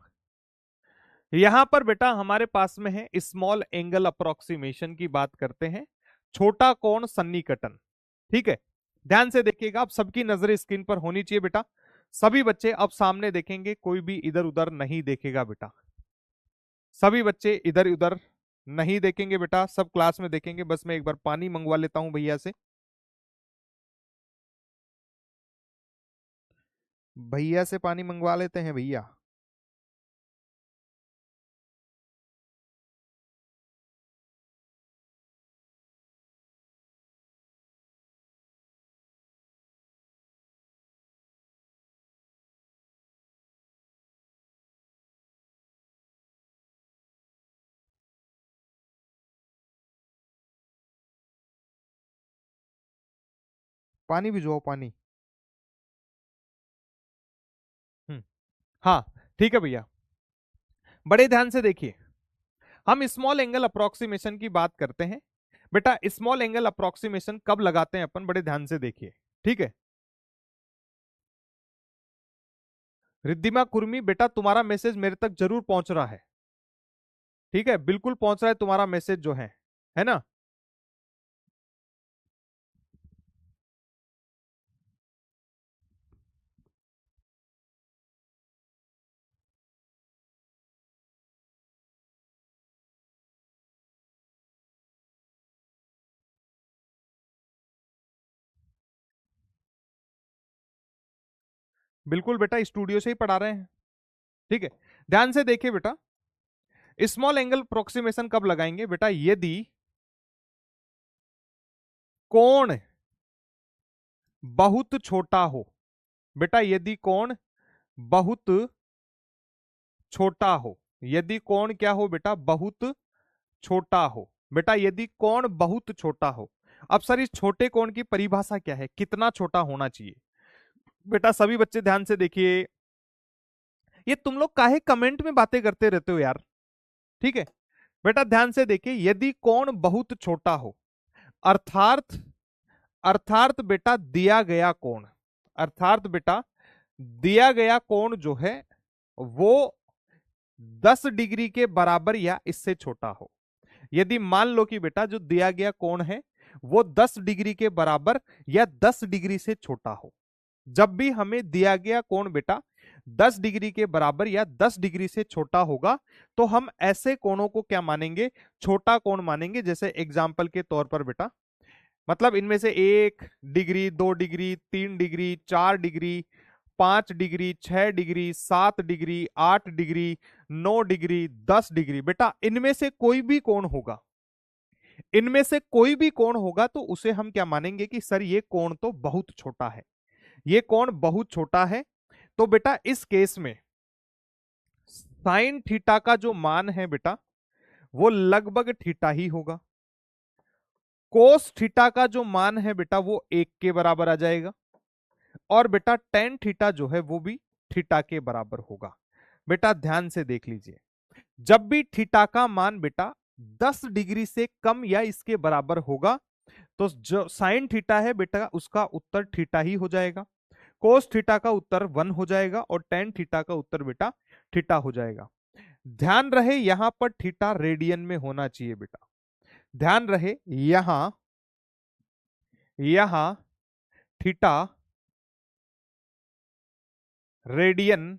यहां पर बेटा हमारे पास में है स्मॉल एंगल अप्रोक्सीमेशन की बात करते हैं, छोटा कोण सन्निकटन। ठीक है, ध्यान से देखिएगा, अब सबकी नजरें स्क्रीन पर होनी चाहिए बेटा, सभी बच्चे अब सामने देखेंगे, कोई भी इधर उधर नहीं देखेगा बेटा, सभी बच्चे इधर उधर नहीं देखेंगे बेटा, सब क्लास में देखेंगे। बस मैं एक बार पानी मंगवा लेता हूं भैया से, भैया से पानी मंगवा लेते हैं भैया। पानी भिजवाओ पानी। हम्म, हाँ ठीक है भैया, बड़े ध्यान से देखिए, हम स्मॉल एंगल अप्रोक्सीमेशन की बात करते हैं बेटा। स्मॉल एंगल अप्रोक्सीमेशन कब लगाते हैं अपन, बड़े ध्यान से देखिए। ठीक है, रिद्धिमा कुर्मी बेटा तुम्हारा मैसेज मेरे तक जरूर पहुंच रहा है, ठीक है बिल्कुल पहुंच रहा है तुम्हारा मैसेज जो है ना। बिल्कुल बेटा, स्टूडियो से ही पढ़ा रहे हैं। ठीक है, ध्यान से देखिए बेटा, स्मॉल एंगल अप्रोक्सीमेशन कब लगाएंगे बेटा, यदि कोण बहुत छोटा हो, बेटा यदि कोण बहुत छोटा हो, यदि कोण क्या हो बेटा, बहुत छोटा हो। बेटा यदि कोण बहुत छोटा हो, अब सर इस छोटे कोण की परिभाषा क्या है, कितना छोटा होना चाहिए? बेटा सभी बच्चे ध्यान से देखिए, ये तुम लोग काहे कमेंट में बातें करते रहते हो यार, ठीक है? बेटा ध्यान से देखिए, यदि कोण बहुत छोटा हो, अर्थात अर्थात बेटा दिया गया कोण, अर्थात बेटा दिया गया कोण जो है वो 10 डिग्री के बराबर या इससे छोटा हो। यदि मान लो कि बेटा जो दिया गया कोण है वो 10 डिग्री के बराबर या 10 डिग्री से छोटा हो, जब भी हमें दिया गया कोण बेटा 10 डिग्री के बराबर या 10 डिग्री से छोटा होगा तो हम ऐसे कोणों को क्या मानेंगे, छोटा कोण मानेंगे। जैसे एग्जाम्पल के तौर पर बेटा, मतलब इनमें से 1 degree, 2 degree, 3 degree, 4 degree, 5 degree, 6 degree, 7 degree, 8 degree, 9 degree, 10 degree, बेटा इनमें से कोई भी कोण होगा, इनमें से कोई भी कोण होगा तो उसे हम क्या मानेंगे कि सर ये कोण तो बहुत छोटा है, ये कोण बहुत छोटा है। तो बेटा इस केस में साइन थीटा का जो मान है बेटा वो लगभग थीटा ही होगा, कोस थीटा का जो मान है बेटा वो 1 के बराबर आ जाएगा, और बेटा टेन थीटा जो है वो भी थीटा के बराबर होगा। बेटा ध्यान से देख लीजिए, जब भी थीटा का मान बेटा 10 डिग्री से कम या इसके बराबर होगा तो जो साइन थीटा है बेटा उसका उत्तर थीटा ही हो जाएगा, कोस थीटा का उत्तर 1 हो जाएगा और टेन थीटा का उत्तर बेटा थीटा हो जाएगा। ध्यान रहे यहां पर थीटा रेडियन में होना चाहिए बेटा, ध्यान रहे यहां यहां थीटा रेडियन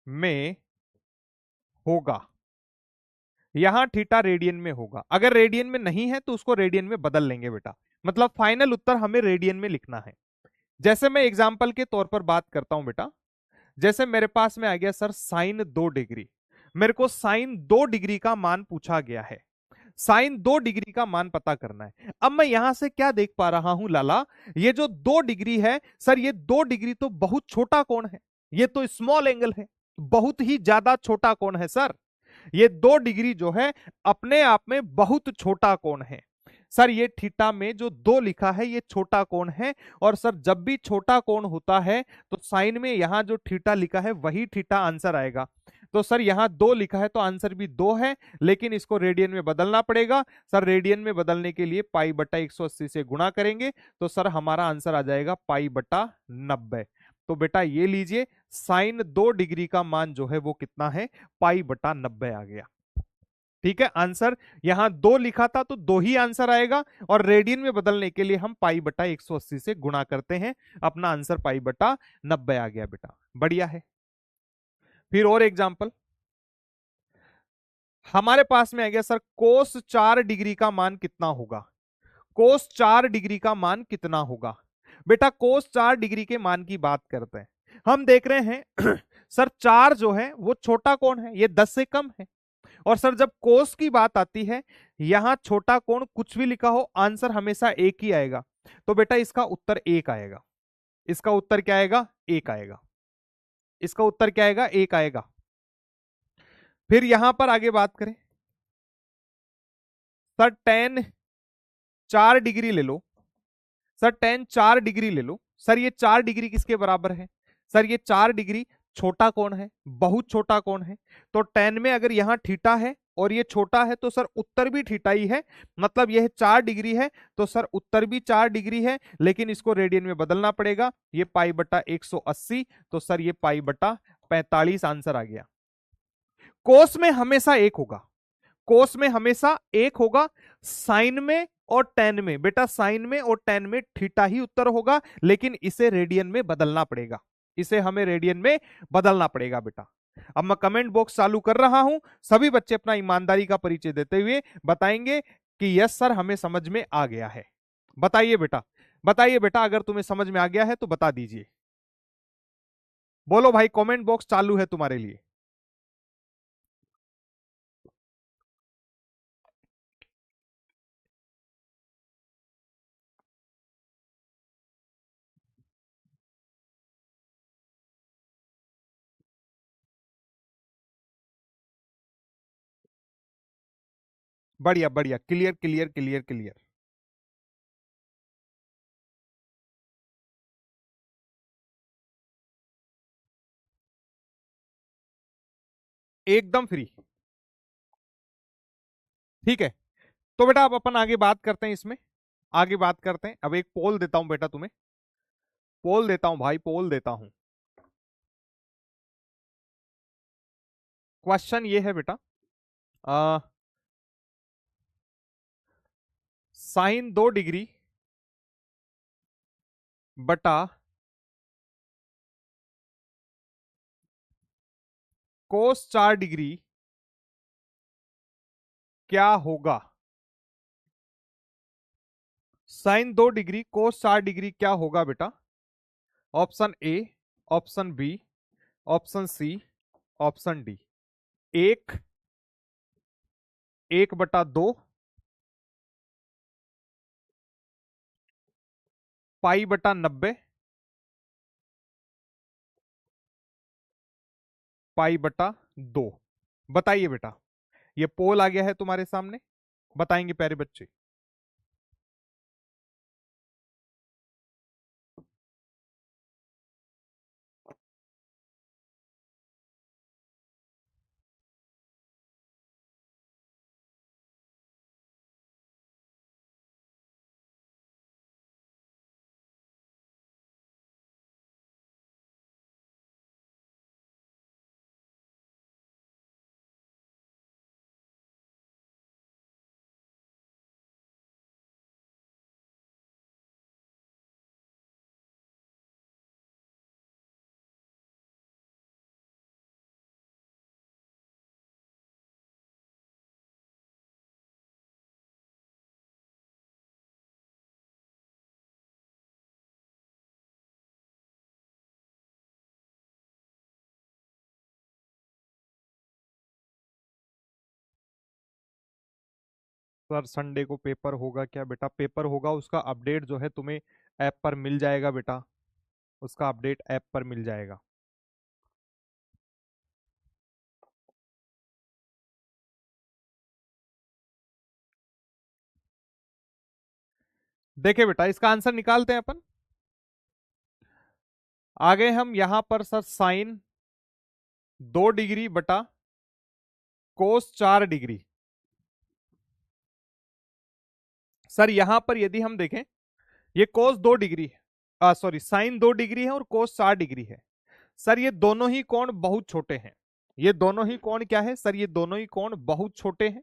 में होगा, यहां थीटा रेडियन में होगा। अगर रेडियन में नहीं है तो उसको रेडियन में बदल लेंगे बेटा, मतलब फाइनल उत्तर हमें रेडियन में लिखना है। जैसे मैं एग्जांपल के तौर पर बात करता हूं बेटा, जैसे मेरे पास में आ गया सर साइन 2 डिग्री, मेरे को साइन 2 डिग्री का मान पूछा गया है, साइन 2 डिग्री का मान पता करना है। अब मैं यहां से क्या देख पा रहा हूं लाला, ये जो 2 डिग्री है सर, ये 2 डिग्री तो बहुत छोटा कोण है, ये तो स्मॉल एंगल है, बहुत ही ज्यादा छोटा कोण है सर। ये 2 डिग्री जो है अपने आप में बहुत छोटा कोण है सर। ये थीटा में जो 2 लिखा है ये छोटा कोण है, और सर जब भी छोटा कोण होता है तो साइन में यहां जो थीटा लिखा है वही थीटा आंसर आएगा। तो सर यहां 2 लिखा है तो आंसर भी 2 है, लेकिन इसको रेडियन में बदलना पड़ेगा सर। रेडियन में बदलने के लिए पाई बटा 180 से गुणा करेंगे तो सर हमारा आंसर आ जाएगा पाई बटा 90। तो बेटा ये लीजिए, साइन 2 डिग्री का मान जो है वो कितना है, पाई बटा 90 आ गया। ठीक है, आंसर यहां 2 लिखा था तो 2 ही आंसर आएगा, और रेडियन में बदलने के लिए हम पाई बटा 180 से गुणा करते हैं, अपना आंसर पाई बटा 90 आ गया बेटा, बढ़िया है। फिर और एग्जांपल हमारे पास में आ गया सर, कोस 4 डिग्री का मान कितना होगा, कोस 4 डिग्री का मान कितना होगा। बेटा कोस 4 डिग्री के मान की बात करते हैं, हम देख रहे हैं सर 4 जो है वो छोटा कोण है, ये 10 से कम है, और सर जब कोस की बात आती है यहां छोटा कोण कुछ भी लिखा हो आंसर हमेशा एक ही आएगा, तो बेटा इसका उत्तर 1 आएगा, इसका उत्तर क्या आएगा, 1 आएगा, इसका उत्तर क्या आएगा, 1 आएगा। फिर यहां पर आगे बात करें, सर टेन 4 डिग्री ले लो, सर टेन 4 डिग्री ले लो, सर ये 4 डिग्री किसके बराबर है, सर ये 4 डिग्री छोटा कोण है, बहुत छोटा कोण है, तो टेन में अगर यहां थीटा है और ये छोटा है तो सर उत्तर भी थीटा ही है, मतलब यह 4 डिग्री है तो सर उत्तर भी 4 डिग्री है, लेकिन इसको रेडियन में बदलना पड़ेगा, ये पाई बटा 180, तो सर ये पाई बटा 45 आंसर आ गया। कोस में हमेशा एक होगा, कोस में हमेशा एक होगा, साइन में और टेन में बेटा, साइन में और टेन में थीटा ही उत्तर होगा, लेकिन इसे रेडियन में बदलना पड़ेगा, इसे हमें रेडियन में बदलना पड़ेगा बेटा। अब मैं कमेंट बॉक्स चालू कर रहा हूं, सभी बच्चे अपना ईमानदारी का परिचय देते हुए बताएंगे कि यस सर हमें समझ में आ गया है। बताइए बेटा, बताइए बेटा, अगर तुम्हें समझ में आ गया है तो बता दीजिए, बोलो भाई, कमेंट बॉक्स चालू है तुम्हारे लिए। बढ़िया बढ़िया, क्लियर क्लियर क्लियर क्लियर। एकदम फ्री। ठीक है, तो बेटा अब अपन आगे बात करते हैं इसमें। आगे बात करते हैं, अब एक पोल देता हूं बेटा तुम्हें। पोल देता हूं भाई, पोल देता हूं। क्वेश्चन ये है बेटा, साइन 2 डिग्री बटा कोस 4 डिग्री क्या होगा। साइन 2 डिग्री कोस 4 डिग्री क्या होगा बेटा। Option A, option B, option C, option D. 1, 1/2 pi pi. बताइए बेटा, ये पोल आ गया है तुम्हारे सामने, बताएंगे प्यारे बच्चे। सर संडे को पेपर होगा क्या बेटा। पेपर होगा, उसका अपडेट जो है तुम्हें ऐप पर मिल जाएगा बेटा। उसका अपडेट ऐप पर मिल जाएगा। देखिए बेटा, इसका आंसर निकालते हैं अपन। आगे हम यहां पर सर साइन 2 डिग्री बटा कोस 4 डिग्री। सर यहां पर यदि हम देखें, ये कोस 2 डिग्री है, सॉरी साइन 2 डिग्री है और कोस 4 डिग्री है। सर ये दोनों ही कोण बहुत छोटे हैं। ये दोनों ही कोण क्या है सर, ये दोनों ही कोण बहुत छोटे हैं।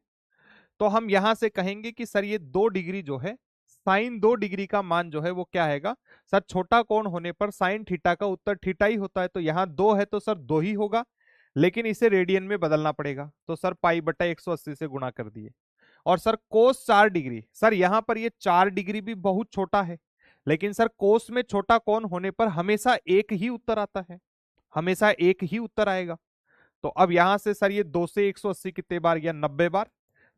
तो हम यहां से कहेंगे कि सर ये 2 डिग्री जो है, साइन 2 डिग्री का मान जो है वो क्या है सर। छोटा कोण होने पर साइन थीटा का उत्तर थीटा ही होता है, तो यहां 2 है तो सर 2 ही होगा। लेकिन इसे रेडियन में बदलना पड़ेगा, तो सर पाई/180 से गुणा कर दिए। और सर कोस 4 डिग्री, सर यहां पर ये 4 डिग्री भी बहुत छोटा है, लेकिन सर कोस में छोटा कोण होने पर हमेशा एक ही उत्तर आता है, हमेशा एक ही उत्तर आएगा। तो अब यहां से सर ये 2 से 180 कितने बार गया, 90 बार।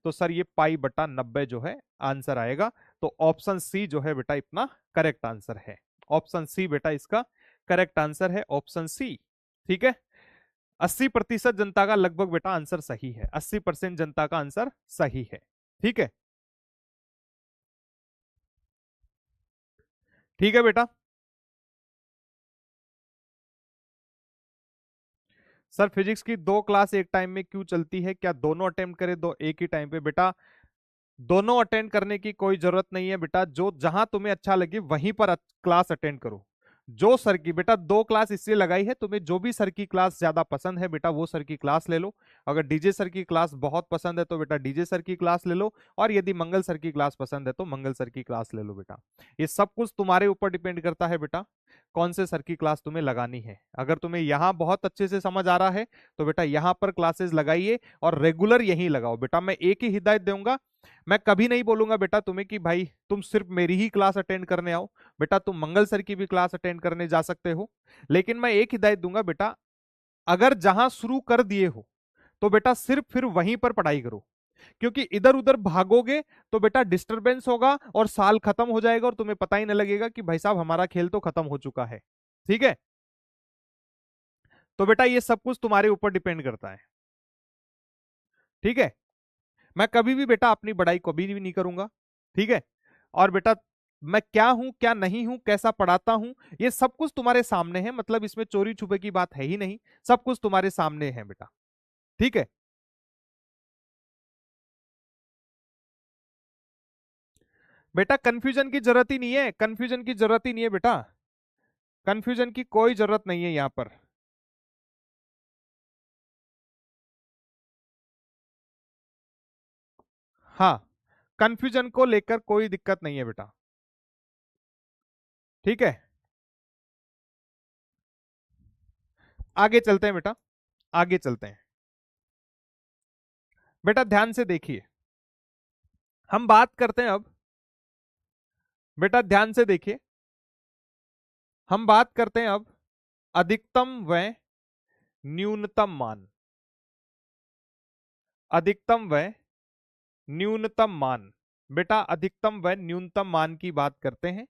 तो सर ये पाई/90 जो है आंसर आएगा। तो ऑप्शन सी जो है बेटा इतना करेक्ट आंसर है। ऑप्शन सी बेटा इसका करेक्ट आंसर है, ऑप्शन सी। ठीक है, 80% जनता का लगभग बेटा आंसर सही है, 80% जनता का आंसर सही है। ठीक है, ठीक है बेटा। सर फिजिक्स की 2 क्लास एक टाइम में क्यों चलती है, क्या दोनों अटेम्प्ट करें दो एक ही टाइम पे। बेटा दोनों अटेंड करने की कोई जरूरत नहीं है बेटा, जो जहां तुम्हें अच्छा लगे वहीं पर क्लास अटेंड करो। जो सर की बेटा 2 क्लास इसलिए लगाई है, तुम्हें जो भी सर की क्लास ज्यादा पसंद है बेटा वो सर की क्लास ले लो। अगर डीजे सर की क्लास बहुत पसंद है तो बेटा डीजे सर की क्लास ले लो, और यदि मंगल सर की क्लास पसंद है तो मंगल सर की क्लास ले लो बेटा। ये सब कुछ तुम्हारे ऊपर डिपेंड करता है बेटा, कौन से सर की क्लास तुम्हें लगानी है। अगर तुम्हें यहां बहुत अच्छे से समझ आ रहा है तो बेटा यहां पर क्लासेस लगाइए और रेगुलर यहीं लगाओ बेटा। मैं एक ही हिदायत दूंगा, मैं कभी नहीं बोलूंगा बेटा तुम्हें कि भाई तुम सिर्फ मेरी ही क्लास अटेंड करने आओ। बेटा तुम मंगल सर की भी क्लास अटेंड करने जा सकते हो, लेकिन मैं एक हिदायत दूंगा बेटा, अगर जहां शुरू कर दिए हो तो बेटा सिर्फ फिर वहीं पर पढ़ाई करो। क्योंकि इधर उधर भागोगे तो बेटा डिस्टरबेंस होगा और साल खत्म हो जाएगा और तुम्हें पता ही नहीं लगेगा कि भाई साहब हमारा खेल तो खत्म हो चुका है। ठीक है, तो बेटा ये सब कुछ तुम्हारे ऊपर डिपेंड करता है। ठीक है, मैं कभी भी बेटा अपनी बड़ाई कभी भी नहीं करूंगा, ठीक है। और बेटा मैं क्या हूं क्या नहीं हूं, कैसा पढ़ाता हूं, ये सब कुछ तुम्हारे सामने है, मतलब इसमें चोरी छुपे की बात है ही नहीं, सब कुछ तुम्हारे सामने है बेटा, ठीक है। बेटा कंफ्यूजन की जरूरत ही नहीं है, कंफ्यूजन की जरूरत ही नहीं है बेटा, कंफ्यूजन की कोई जरूरत नहीं है यहां पर। हाँ, कंफ्यूजन को लेकर कोई दिक्कत नहीं है बेटा, ठीक है। आगे चलते हैं बेटा, आगे चलते हैं। बेटा ध्यान से देखिए, हम बात करते हैं अब, बेटा ध्यान से देखिए, हम बात करते हैं अब अधिकतम व न्यूनतम मान, अधिकतम व न्यूनतम मान। बेटा अधिकतम व न्यूनतम मान की बात करते हैं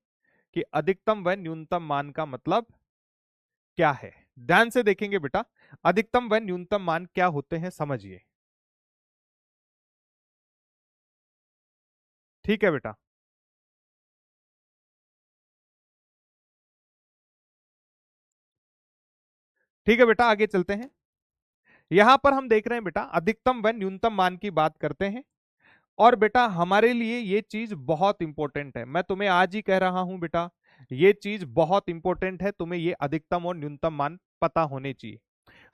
कि अधिकतम व न्यूनतम मान का मतलब क्या है। ध्यान से देखेंगे बेटा, अधिकतम व न्यूनतम मान क्या होते हैं समझिए, ठीक है बेटा। ठीक है बेटा, आगे चलते हैं। यहां पर हम देख रहे हैं बेटा अधिकतम व न्यूनतम मान की बात करते हैं, और बेटा हमारे लिए ये चीज बहुत इंपॉर्टेंट है, मैं तुम्हें आज ही कह रहा हूं बेटा, ये चीज बहुत इंपॉर्टेंट है, तुम्हें ये अधिकतम और न्यूनतम मान पता होने चाहिए।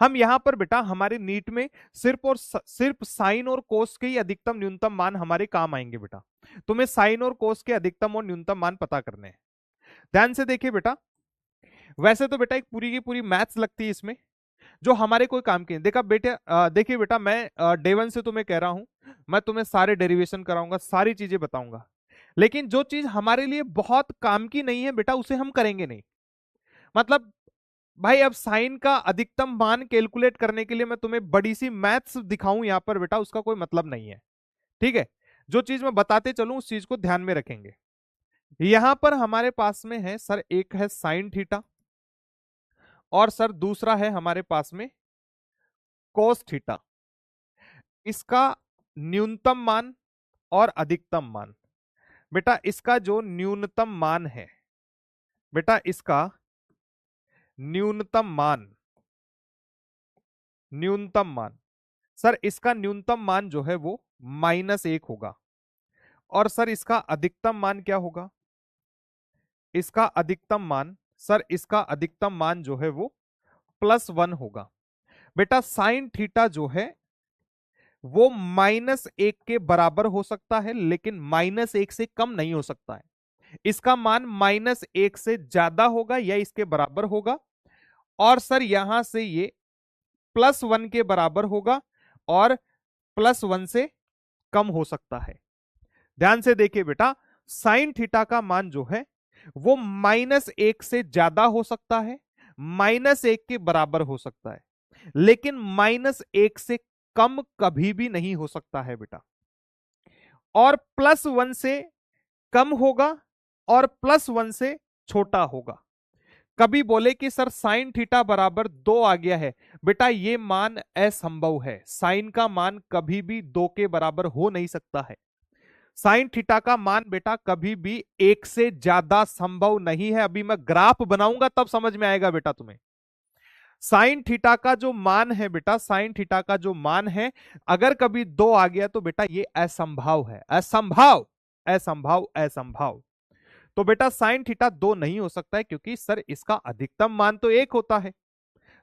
हम यहां पर बेटा हमारे नीट में सिर्फ साइन और कोस के ही अधिकतम न्यूनतम मान हमारे काम आएंगे बेटा, तुम्हें साइन और कोस के अधिकतम और न्यूनतम मान पता करने हैं। ध्यान से देखिए बेटा, वैसे तो बेटा एक पूरी की पूरी मैथ्स लगती है इसमें, जो हमारे कोई काम की नहीं। देखा बेटे, देखिए बेटा मैं डे वन से तुम्हें कह रहा हूं, मैं तुम्हें सारे डेरिवेशन कराऊंगा, सारी चीजें बताऊंगा, लेकिन जो चीज हमारे लिए बहुत काम की नहीं है बेटा उसे हम करेंगे नहीं। मतलब भाई अब साइन का अधिकतम मान कैलकुलेट करने के लिए मैं तुम्हें बड़ी सी मैथ्स दिखाऊं यहां पर बेटा, उसका कोई मतलब नहीं है, ठीक है। जो चीज मैं बताते चलूं उस चीज को ध्यान में रखेंगे। यहां पर हमारे पास में है सर, एक है साइन थीटा, और सर दूसरा है हमारे पास में कोस थीटा। इसका न्यूनतम मान और अधिकतम मान, बेटा इसका जो न्यूनतम मान है, बेटा इसका न्यूनतम मान, न्यूनतम मान, सर इसका न्यूनतम मान जो है वो -1 होगा, और सर इसका अधिकतम मान क्या होगा, इसका अधिकतम मान, सर इसका अधिकतम मान जो है वो +1 होगा। बेटा साइन थीटा जो है वो -1 के बराबर हो सकता है, लेकिन -1 से कम नहीं हो सकता है। इसका मान -1 से ज्यादा होगा या इसके बराबर होगा, और सर यहां से ये +1 के बराबर होगा, और +1 से कम हो सकता है। ध्यान से देखिए बेटा, साइन थीटा का मान जो है वो -1 से ज्यादा हो सकता है, -1 के बराबर हो सकता है, लेकिन -1 से कम कभी भी नहीं हो सकता है बेटा, और +1 से कम होगा और +1 से छोटा होगा। कभी बोले कि सर साइन थीटा बराबर 2 आ गया है, बेटा ये मान असंभव है, साइन का मान कभी भी 2 के बराबर हो नहीं सकता है। साइन थीटा का मान बेटा कभी भी 1 से ज्यादा संभव नहीं है, अभी मैं ग्राफ बनाऊंगा तब समझ में आएगा बेटा तुम्हें। साइन थीटा का जो मान है बेटा, साइन थीटा का जो मान है, अगर कभी 2 आ गया तो बेटा ये असंभव है, असंभव, असंभव, असंभव। तो बेटा साइन थीटा 2 नहीं हो सकता है, क्योंकि सर इसका अधिकतम मान तो 1 होता है,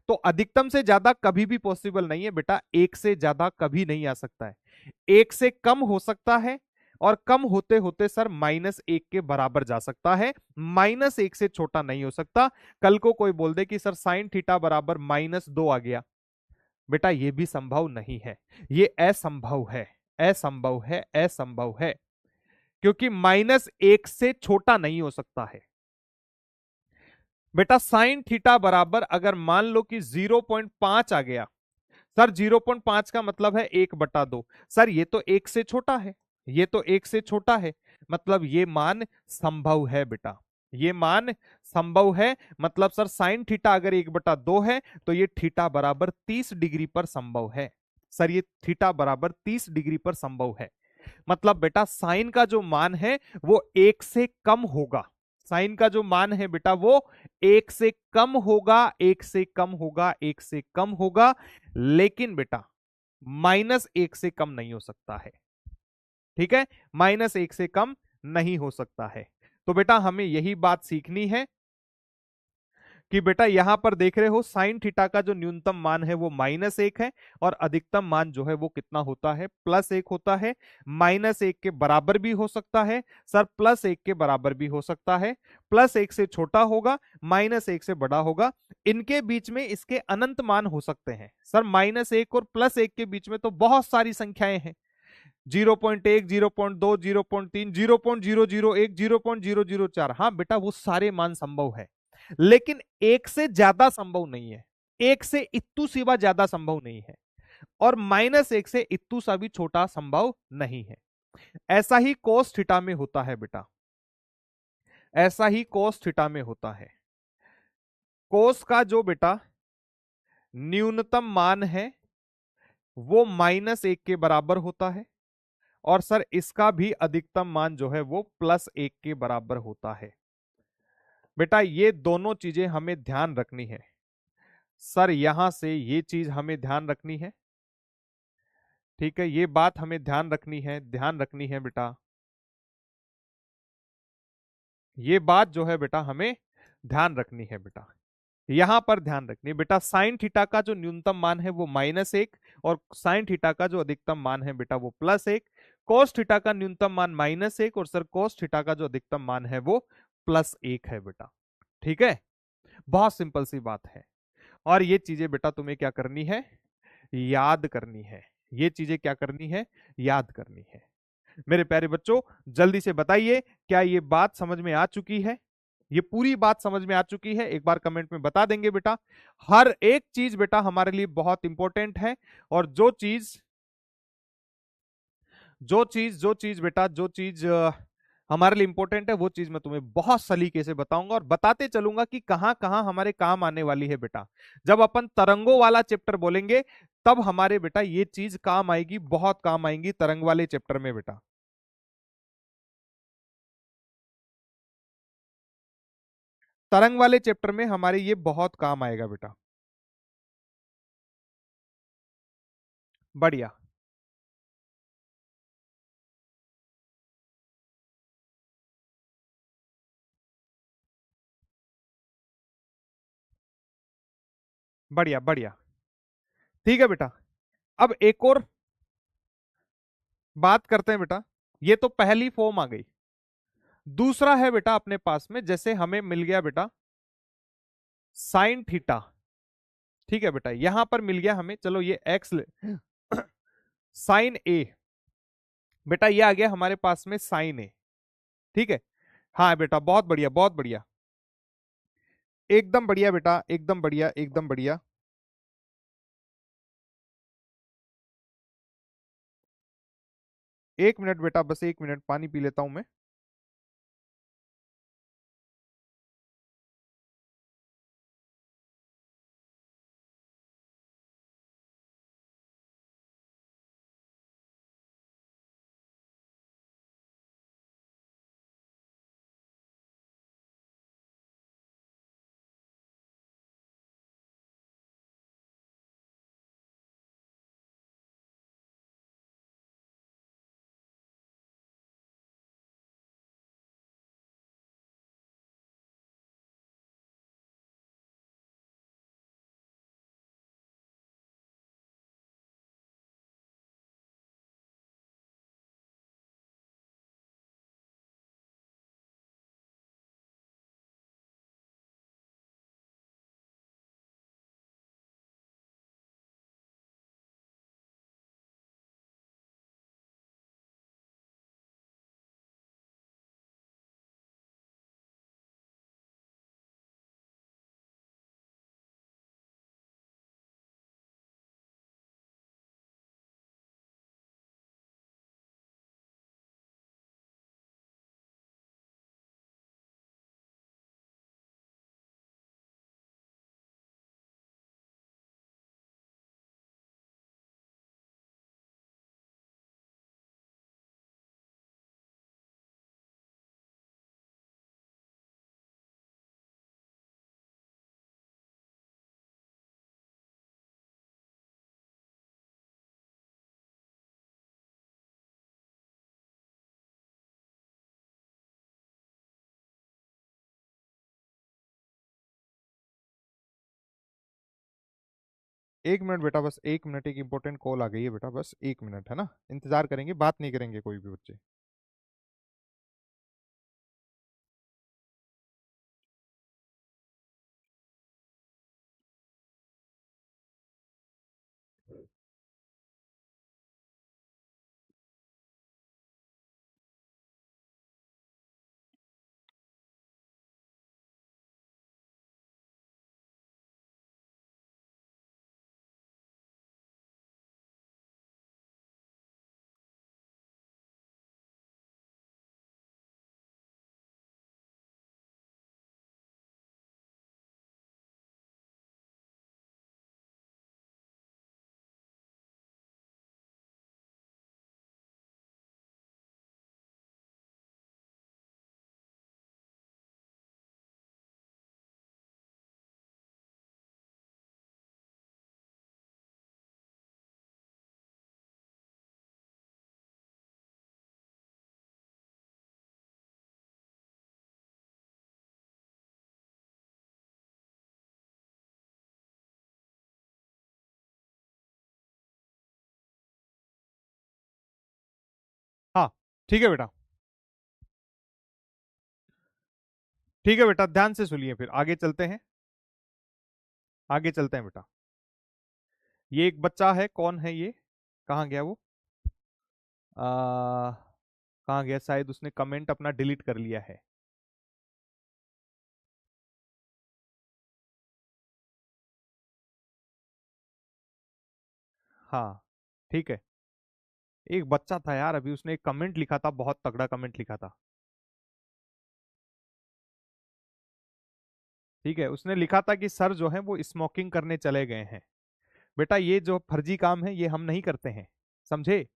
तो अधिकतम से ज्यादा कभी भी पॉसिबल नहीं है बेटा, 1 से ज्यादा कभी नहीं आ सकता है। 1 से कम हो सकता है, और कम होते होते सर -1 के बराबर जा सकता है, -1 से छोटा नहीं हो सकता। कल को कोई बोल दे कि सर साइन थीटा बराबर -2 आ गया, बेटा ये भी संभव नहीं है, ये असंभव है, असंभव है, असंभव है, क्योंकि -1 से छोटा नहीं हो सकता है। बेटा साइन थीटा बराबर अगर मान लो कि 0.5 आ गया, सर 0.5 का मतलब है 1/2, सर ये तो 1 से छोटा है, ये तो 1 से छोटा है, मतलब ये मान संभव है बेटा, ये मान संभव है। मतलब सर साइन थीटा अगर 1/2 है तो ये थीटा बराबर 30 डिग्री पर संभव है। सर ये थीटा बराबर 30 डिग्री पर संभव है। मतलब बेटा साइन का जो मान है वो एक से कम होगा। साइन का जो मान है बेटा वो एक से कम होगा, एक से कम होगा, एक से कम होगा, लेकिन बेटा -1 से कम नहीं हो सकता है। ठीक है, -1 से कम नहीं हो सकता है। तो बेटा हमें यही बात सीखनी है कि बेटा यहां पर देख रहे हो साइन थीटा का जो न्यूनतम मान है वो -1 है और अधिकतम मान जो है वो कितना होता है, +1 होता है। -1 के बराबर भी हो सकता है सर, +1 के बराबर भी हो सकता है, +1 से छोटा होगा, -1 से बड़ा होगा, इनके बीच में इसके अनंत मान हो सकते हैं। सर -1 और +1 के बीच में तो बहुत सारी संख्याएं हैं, 0.1, 0.2, 0.3, 0.001, 0.004। हाँ बेटा वो सारे मान संभव है, लेकिन एक से ज्यादा संभव नहीं है, एक से इत्तू सिवा ज्यादा संभव नहीं है, और -1 से इत्तू सा भी छोटा संभव नहीं है। ऐसा ही कोस थीटा में होता है बेटा, ऐसा ही कोस थीटा में होता है। कोस का जो बेटा न्यूनतम मान है वो -1 के बराबर होता है, और सर इसका भी अधिकतम मान जो है वो +1 के बराबर होता है। बेटा ये दोनों चीजें हमें ध्यान रखनी है सर, यहां से ये चीज हमें ध्यान रखनी है। ठीक है, ये बात हमें ध्यान रखनी है, ध्यान रखनी है बेटा, ये बात जो है बेटा हमें ध्यान रखनी है बेटा, यहां पर ध्यान रखनी है बेटा। साइन थीटा का जो न्यूनतम मान है वो -1 और साइन थीटा का जो अधिकतम मान है बेटा वो +1। कोस थीटा का न्यूनतम मान -1 और सर कोस थीटा का जो अधिकतम मान है वो +1 है बेटा। ठीक है, बहुत सिंपल सी बात है, और ये चीजें बेटा तुम्हें क्या करनी है, याद करनी है। ये चीजें क्या करनी है, याद करनी है। मेरे प्यारे बच्चों जल्दी से बताइए क्या ये बात समझ में आ चुकी है, ये पूरी बात समझ में आ चुकी है, एक बार कमेंट में बता देंगे बेटा। हर एक चीज बेटा हमारे लिए बहुत इंपॉर्टेंट है, और जो चीज बेटा जो चीज हमारे लिए इंपॉर्टेंट है वो चीज मैं तुम्हें बहुत सलीके से बताऊंगा और बताते चलूंगा कि कहां कहां हमारे काम आने वाली है बेटा। जब अपन तरंगों वाला चैप्टर बोलेंगे तब हमारे बेटा ये चीज काम आएगी, बहुत काम आएंगी तरंग वाले चैप्टर में बेटा। तरंग वाले चैप्टर में हमारे ये बहुत काम आएगा बेटा। बढ़िया, बढ़िया, बढ़िया। ठीक है बेटा, अब एक और बात करते हैं बेटा। ये तो पहली फॉर्म आ गई, दूसरा है बेटा अपने पास में, जैसे हमें मिल गया बेटा साइन थीटा। ठीक है बेटा, यहां पर मिल गया हमें, चलो ये एक्स साइन ए, बेटा ये आ गया हमारे पास में साइन ए। ठीक है, हाँ बेटा बहुत बढ़िया, बहुत बढ़िया, एकदम बढ़िया बेटा, एकदम बढ़िया, एकदम बढ़िया। एक मिनट बेटा, बस एक मिनट, पानी पी लेता हूं मैं। एक मिनट बेटा, बस एक मिनट, एक इंपॉर्टेंट कॉल आ गई है बेटा, बस एक मिनट है ना, इंतजार करेंगे, बात नहीं करेंगे कोई भी बच्चे। हाँ ठीक है बेटा, ठीक है बेटा, ध्यान से सुनिए, फिर आगे चलते हैं, आगे चलते हैं बेटा। ये एक बच्चा है, कौन है ये, कहाँ गया वो, आ, कहाँ गया, शायद उसने कमेंट अपना डिलीट कर लिया है। हाँ ठीक है, एक बच्चा था यार, अभी उसने एक कमेंट लिखा था, बहुत तगड़ा कमेंट लिखा था। ठीक है, उसने लिखा था कि सर जो है वो स्मोकिंग करने चले गए हैं। बेटा ये जो फर्जी काम है ये हम नहीं करते हैं, समझे।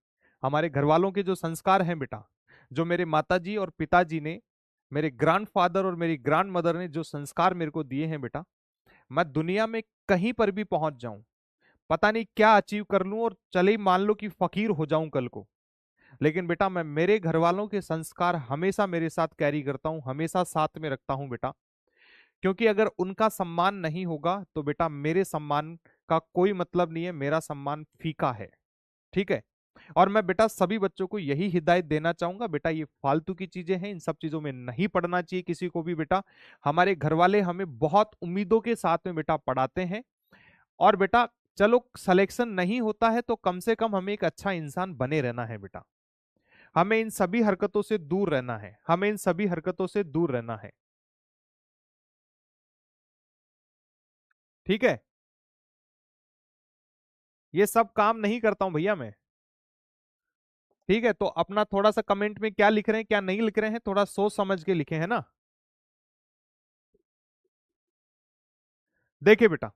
हमारे घर वालों के जो संस्कार हैं बेटा, जो मेरे माताजी और पिताजी ने, मेरे ग्रैंडफादर और मेरी ग्रैंड मदर ने जो संस्कार मेरे को दिए हैं बेटा, मैं दुनिया में कहीं पर भी पहुंच जाऊं, पता नहीं क्या अचीव कर लूं और चले ही मान लो कि फकीर हो जाऊं कल को, लेकिन बेटा मैं मेरे घर वालों के संस्कार हमेशा मेरे साथ कैरी करता हूं, हमेशा साथ में रखता हूं बेटा। क्योंकि अगर उनका सम्मान नहीं होगा तो बेटा मेरे सम्मान का कोई मतलब नहीं है, मेरा सम्मान फीका है। ठीक है, और मैं बेटा सभी बच्चों को यही हिदायत देना चाहूंगा, बेटा ये फालतू की चीजें हैं, इन सब चीजों में नहीं पढ़ना चाहिए किसी को भी बेटा। हमारे घर वाले हमें बहुत उम्मीदों के साथ में बेटा पढ़ाते हैं, और बेटा चलो सिलेक्शन नहीं होता है तो कम से कम हमें एक अच्छा इंसान बने रहना है बेटा। हमें इन सभी हरकतों से दूर रहना है, हमें इन सभी हरकतों से दूर रहना है। ठीक है, ये सब काम नहीं करता हूं भैया मैं। ठीक है, तो अपना थोड़ा सा कमेंट में क्या लिख रहे हैं क्या नहीं लिख रहे हैं, थोड़ा सोच समझ के लिखे, है ना। देखिए बेटा,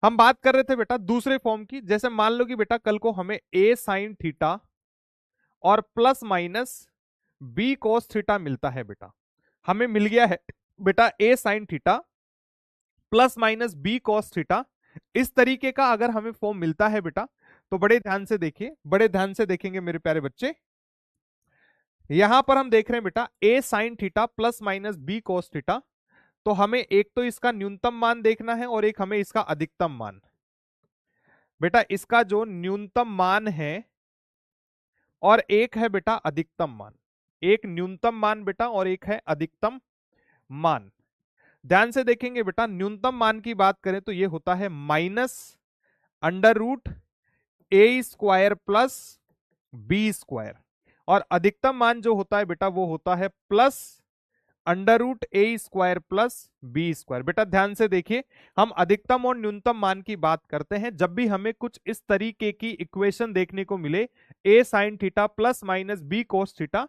हम बात कर रहे थे बेटा दूसरे फॉर्म की, जैसे मान लो कि बेटा कल को हमें ए साइन थीटा और plus minus B cos theta मिलता है बेटा। हमें मिल गया है बेटा A sine theta plus minus B cos theta, इस तरीके का अगर हमें फॉर्म मिलता है बेटा, तो बड़े ध्यान से देखिए, बड़े ध्यान से देखेंगे मेरे प्यारे बच्चे। यहां पर हम देख रहे हैं बेटा A sine theta plus minus B cos theta, तो हमें एक तो इसका न्यूनतम मान देखना है और एक हमें इसका अधिकतम मान। बेटा इसका जो न्यूनतम मान है और एक है बेटा अधिकतम मान, एक न्यूनतम मान बेटा और एक है अधिकतम मान। ध्यान से देखेंगे बेटा, न्यूनतम मान की बात करें तो ये होता है minus under root A square plus B square, और अधिकतम मान जो होता है बेटा वो होता है plus under root A square plus B square. बेटा ध्यान से देखिए, हम अधिकतम और न्यूनतम मान की बात करते हैं जब भी हमें कुछ इस तरीके की इक्वेशन देखने को मिले, A sine theta plus minus B cos theta,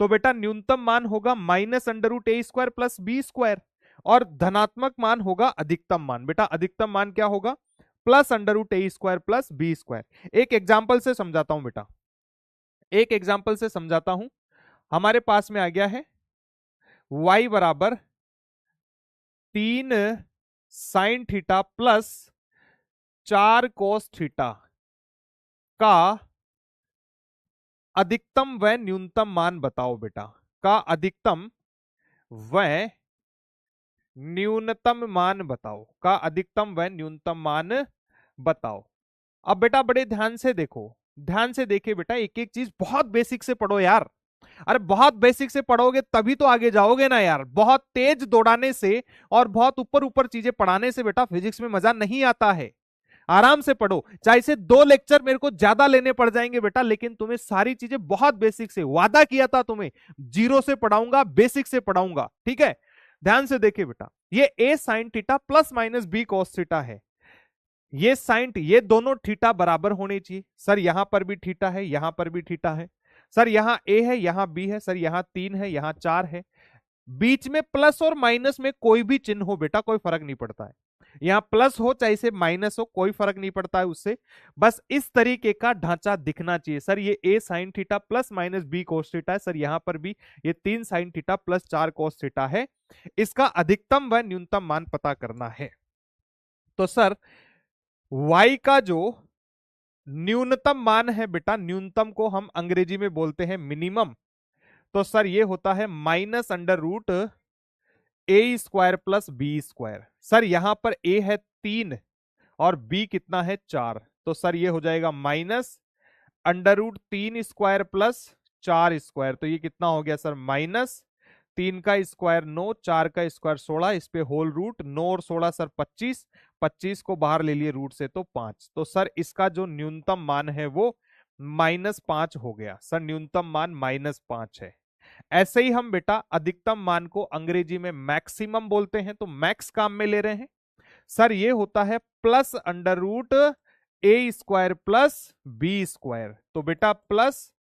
तो बेटा न्यूनतम मान होगा minus under root A square plus B square, और धनात्मक मान होगा अधिकतम मान। बेटा अधिकतम मान क्या होगा, plus under root A square plus B square. एक एग्जाम्पल से समझाता हूं बेटा, एक एग्जाम्पल से समझाता हूं। हमारे पास में आ गया है y बराबर 3 sin theta plus 4 cos theta का अधिकतम व न्यूनतम मान बताओ बेटा, का अधिकतम व न्यूनतम मान बताओ, का अधिकतम व न्यूनतम मान बताओ। अब बेटा बड़े ध्यान से देखो, ध्यान से देखिए बेटा, एक एक चीज बहुत बेसिक से पढ़ो यार। अरे बहुत बेसिक से पढ़ोगे तभी तो आगे जाओगे ना यार। बहुत तेज दौड़ाने से और बहुत ऊपर ऊपर चीजें पढ़ाने से बेटा फिजिक्स में मजा नहीं आता है। आराम से पढ़ो, चाहे इसे 2 लेक्चर मेरे को ज्यादा लेने पड़ जाएंगे बेटा, लेकिन तुम्हें सारी चीजें बहुत बेसिक से, वादा किया था तुम्हें जीरो से पढ़ाऊंगा, बेसिक से पढ़ाऊंगा, ठीक है। ध्यान से देखिए बेटा, ये A sine theta plus minus B cos theta है। ये साइन, ये दोनों थीटा बराबर होने चाहिए। सर यहां पर भी थीटा है, यहां पर भी थीटा है। सर यहां ए है, यहां बी है, सर यहां 3 है, यहां 4 है। बीच में प्लस और माइनस में कोई भी चिन्ह हो बेटा, कोई फर्क नहीं पड़ता है। यहां प्लस हो चाहे से माइनस हो, कोई फर्क नहीं पड़ता है उससे। बस इस तरीके का ढांचा दिखना चाहिए। सर ये A sine theta plus minus B cos theta है। सर यहां पर भी ये 3 sine theta plus 4 cos theta है। इसका अधिकतम व न्यूनतम मान पता करना है। तो सर y का जो न्यूनतम मान है बेटा, न्यूनतम को हम अंग्रेजी में बोलते हैं मिनिमम। तो सर ये होता है minus under root A square plus B square. Sir यहां पर ए है 3 और बी कितना है 4। तो सर ये हो जाएगा minus under root 3 square plus 4 square. तो ये कितना हो गया सर, माइनस 3 का स्क्वायर 9, 4 का स्क्वायर 16, इस पे होल रूट 9 और 16 सर 25, 25 को बाहर ले लिए रूट से तो 5। तो सर इसका जो न्यूनतम मान है वो -5 हो गया। सर न्यूनतम मान -5 है। ऐसे ही हम बेटा अधिकतम मान को अंग्रेजी में मैक्सिमम बोलते हैं, तो मैक्स काम में ले रहे हैं। सर ये होता है plus under root A square plus B square. तो बेटा प्लस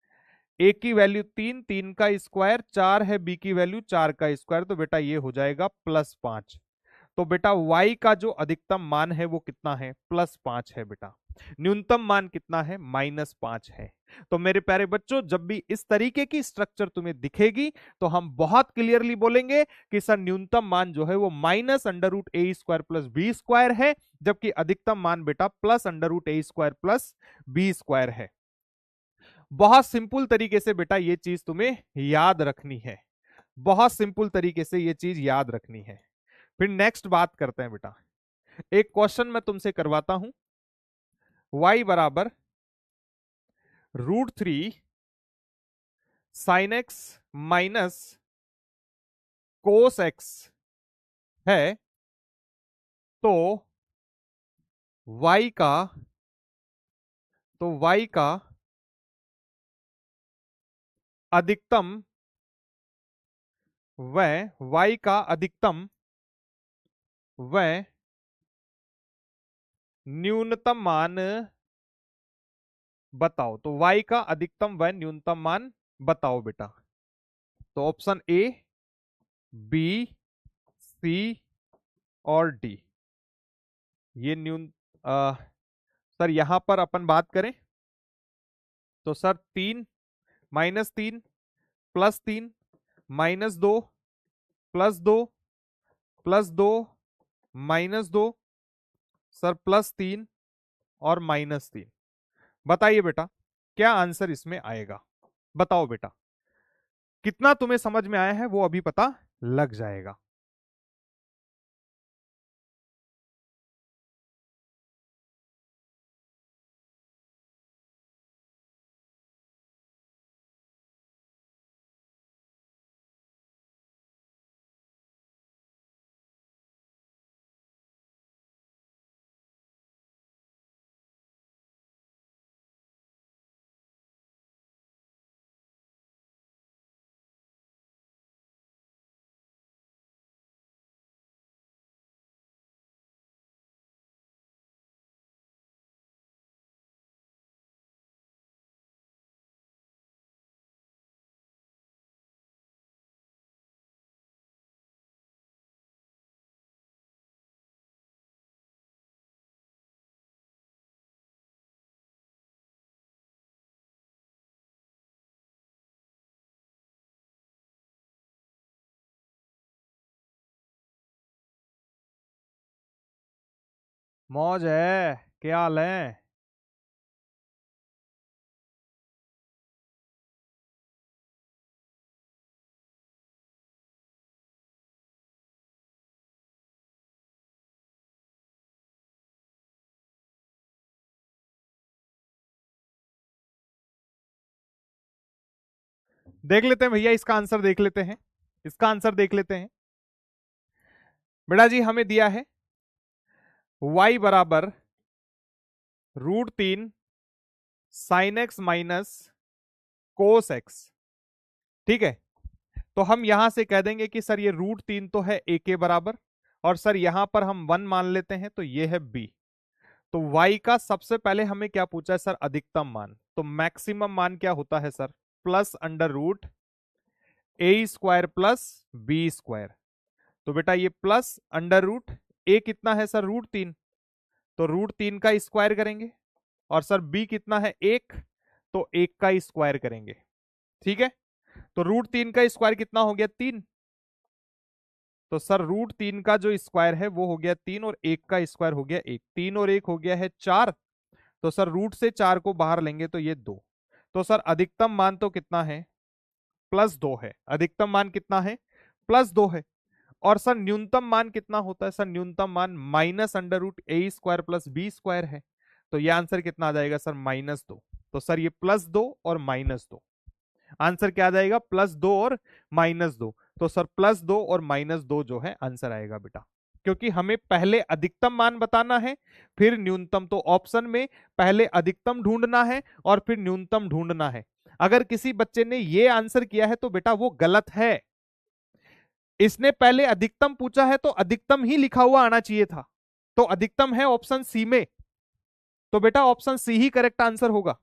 ए की वैल्यू 3, 3 का स्क्वायर 4 है, बी की वैल्यू 4 का स्क्वायर। तो बेटा ये हो जाएगा +5। तो बेटा y का जो अधिकतम मान है वो कितना है, +5 है बेटा। न्यूनतम मान कितना है, -5 है। तो मेरे प्यारे बच्चों, जब भी इस तरीके की स्ट्रक्चर तुम्हें दिखेगी तो हम बहुत क्लियरली बोलेंगे कि सर न्यूनतम मान जो है वो minus under root A square plus B square है, जबकि अधिकतम मान बेटा plus under root A square plus B square है। बहुत सिंपल तरीके से बेटा ये चीज तुम्हें याद रखनी है। बहुत सिंपल तरीके से ये चीज याद रखनी है। फिर नेक्स्ट बात करते हैं बेटा। एक क्वेश्चन मैं तुमसे करवाता हूं। y बराबर √3 sine x minus cos x है, तो y का y का अधिकतम व y का अधिकतम व न्यूनतम मान बताओ। तो y का अधिकतम व न्यूनतम मान बताओ बेटा। तो ऑप्शन ए, बी, सी और डी। ये सर यहां पर अपन बात करें तो सर 3, -3, +3, -2, +2, +2, -2, सर +3 और -3। बताइए बेटा क्या आंसर इसमें आएगा। बताओ बेटा, कितना तुम्हें समझ में आया है वो अभी पता लग जाएगा। मौज है, क्या हाल है। देख लेते हैं भैया, इसका आंसर देख लेते हैं, इसका आंसर देख लेते हैं। बेटा जी हमें दिया है y बराबर √3 sine x minus cos x. ठीक है, तो हम यहां से कह देंगे कि सर ये √3 तो है a के बराबर, और सर यहां पर हम 1 मान लेते हैं, तो ये है b। तो y का सबसे पहले हमें क्या पूछा है सर, अधिकतम मान। तो मैक्सिमम मान क्या होता है sir, plus under root a² plus b²। तो बेटा ये प्लस अंडर रूट a कितना है सर, √3, तो √3 का स्क्वायर करेंगे, और सर b कितना है 1, तो 1 का स्क्वायर करेंगे। ठीक है, तो √3 का स्क्वायर कितना हो गया 3, तो सर √3 का जो स्क्वायर है वो हो गया 3, और 1 का स्क्वायर हो गया 1, 3 और 1 हो गया है 4। तो सर रूट से 4 को बाहर लेंगे तो ये 2। तो सर अधिकतम मान तो कितना है, +2 है। अधिकतम मान कितना है, +2 है। और सर न्यूनतम मान कितना होता है, सर न्यूनतम मान -√a² प्लस b² है। तो ये आंसर कितना आ जाएगा सर, -2। तो सर ये +2 और -2, आंसर क्या आ जाएगा, +2 और -2। तो सर +2 और -2 जो है आंसर आएगा बेटा, क्योंकि हमें पहले अधिकतम मान बताना है फिर न्यूनतम। तो ऑप्शन में पहले अधिकतम ढूंढना है और फिर न्यूनतम ढूंढना है। अगर किसी बच्चे ने ये आंसर किया है तो बेटा वो गलत है। इसने पहले अधिकतम पूछा है तो अधिकतम ही लिखा हुआ आना चाहिए था। तो अधिकतम है ऑप्शन सी में, तो बेटा ऑप्शन सी ही करेक्ट आंसर होगा।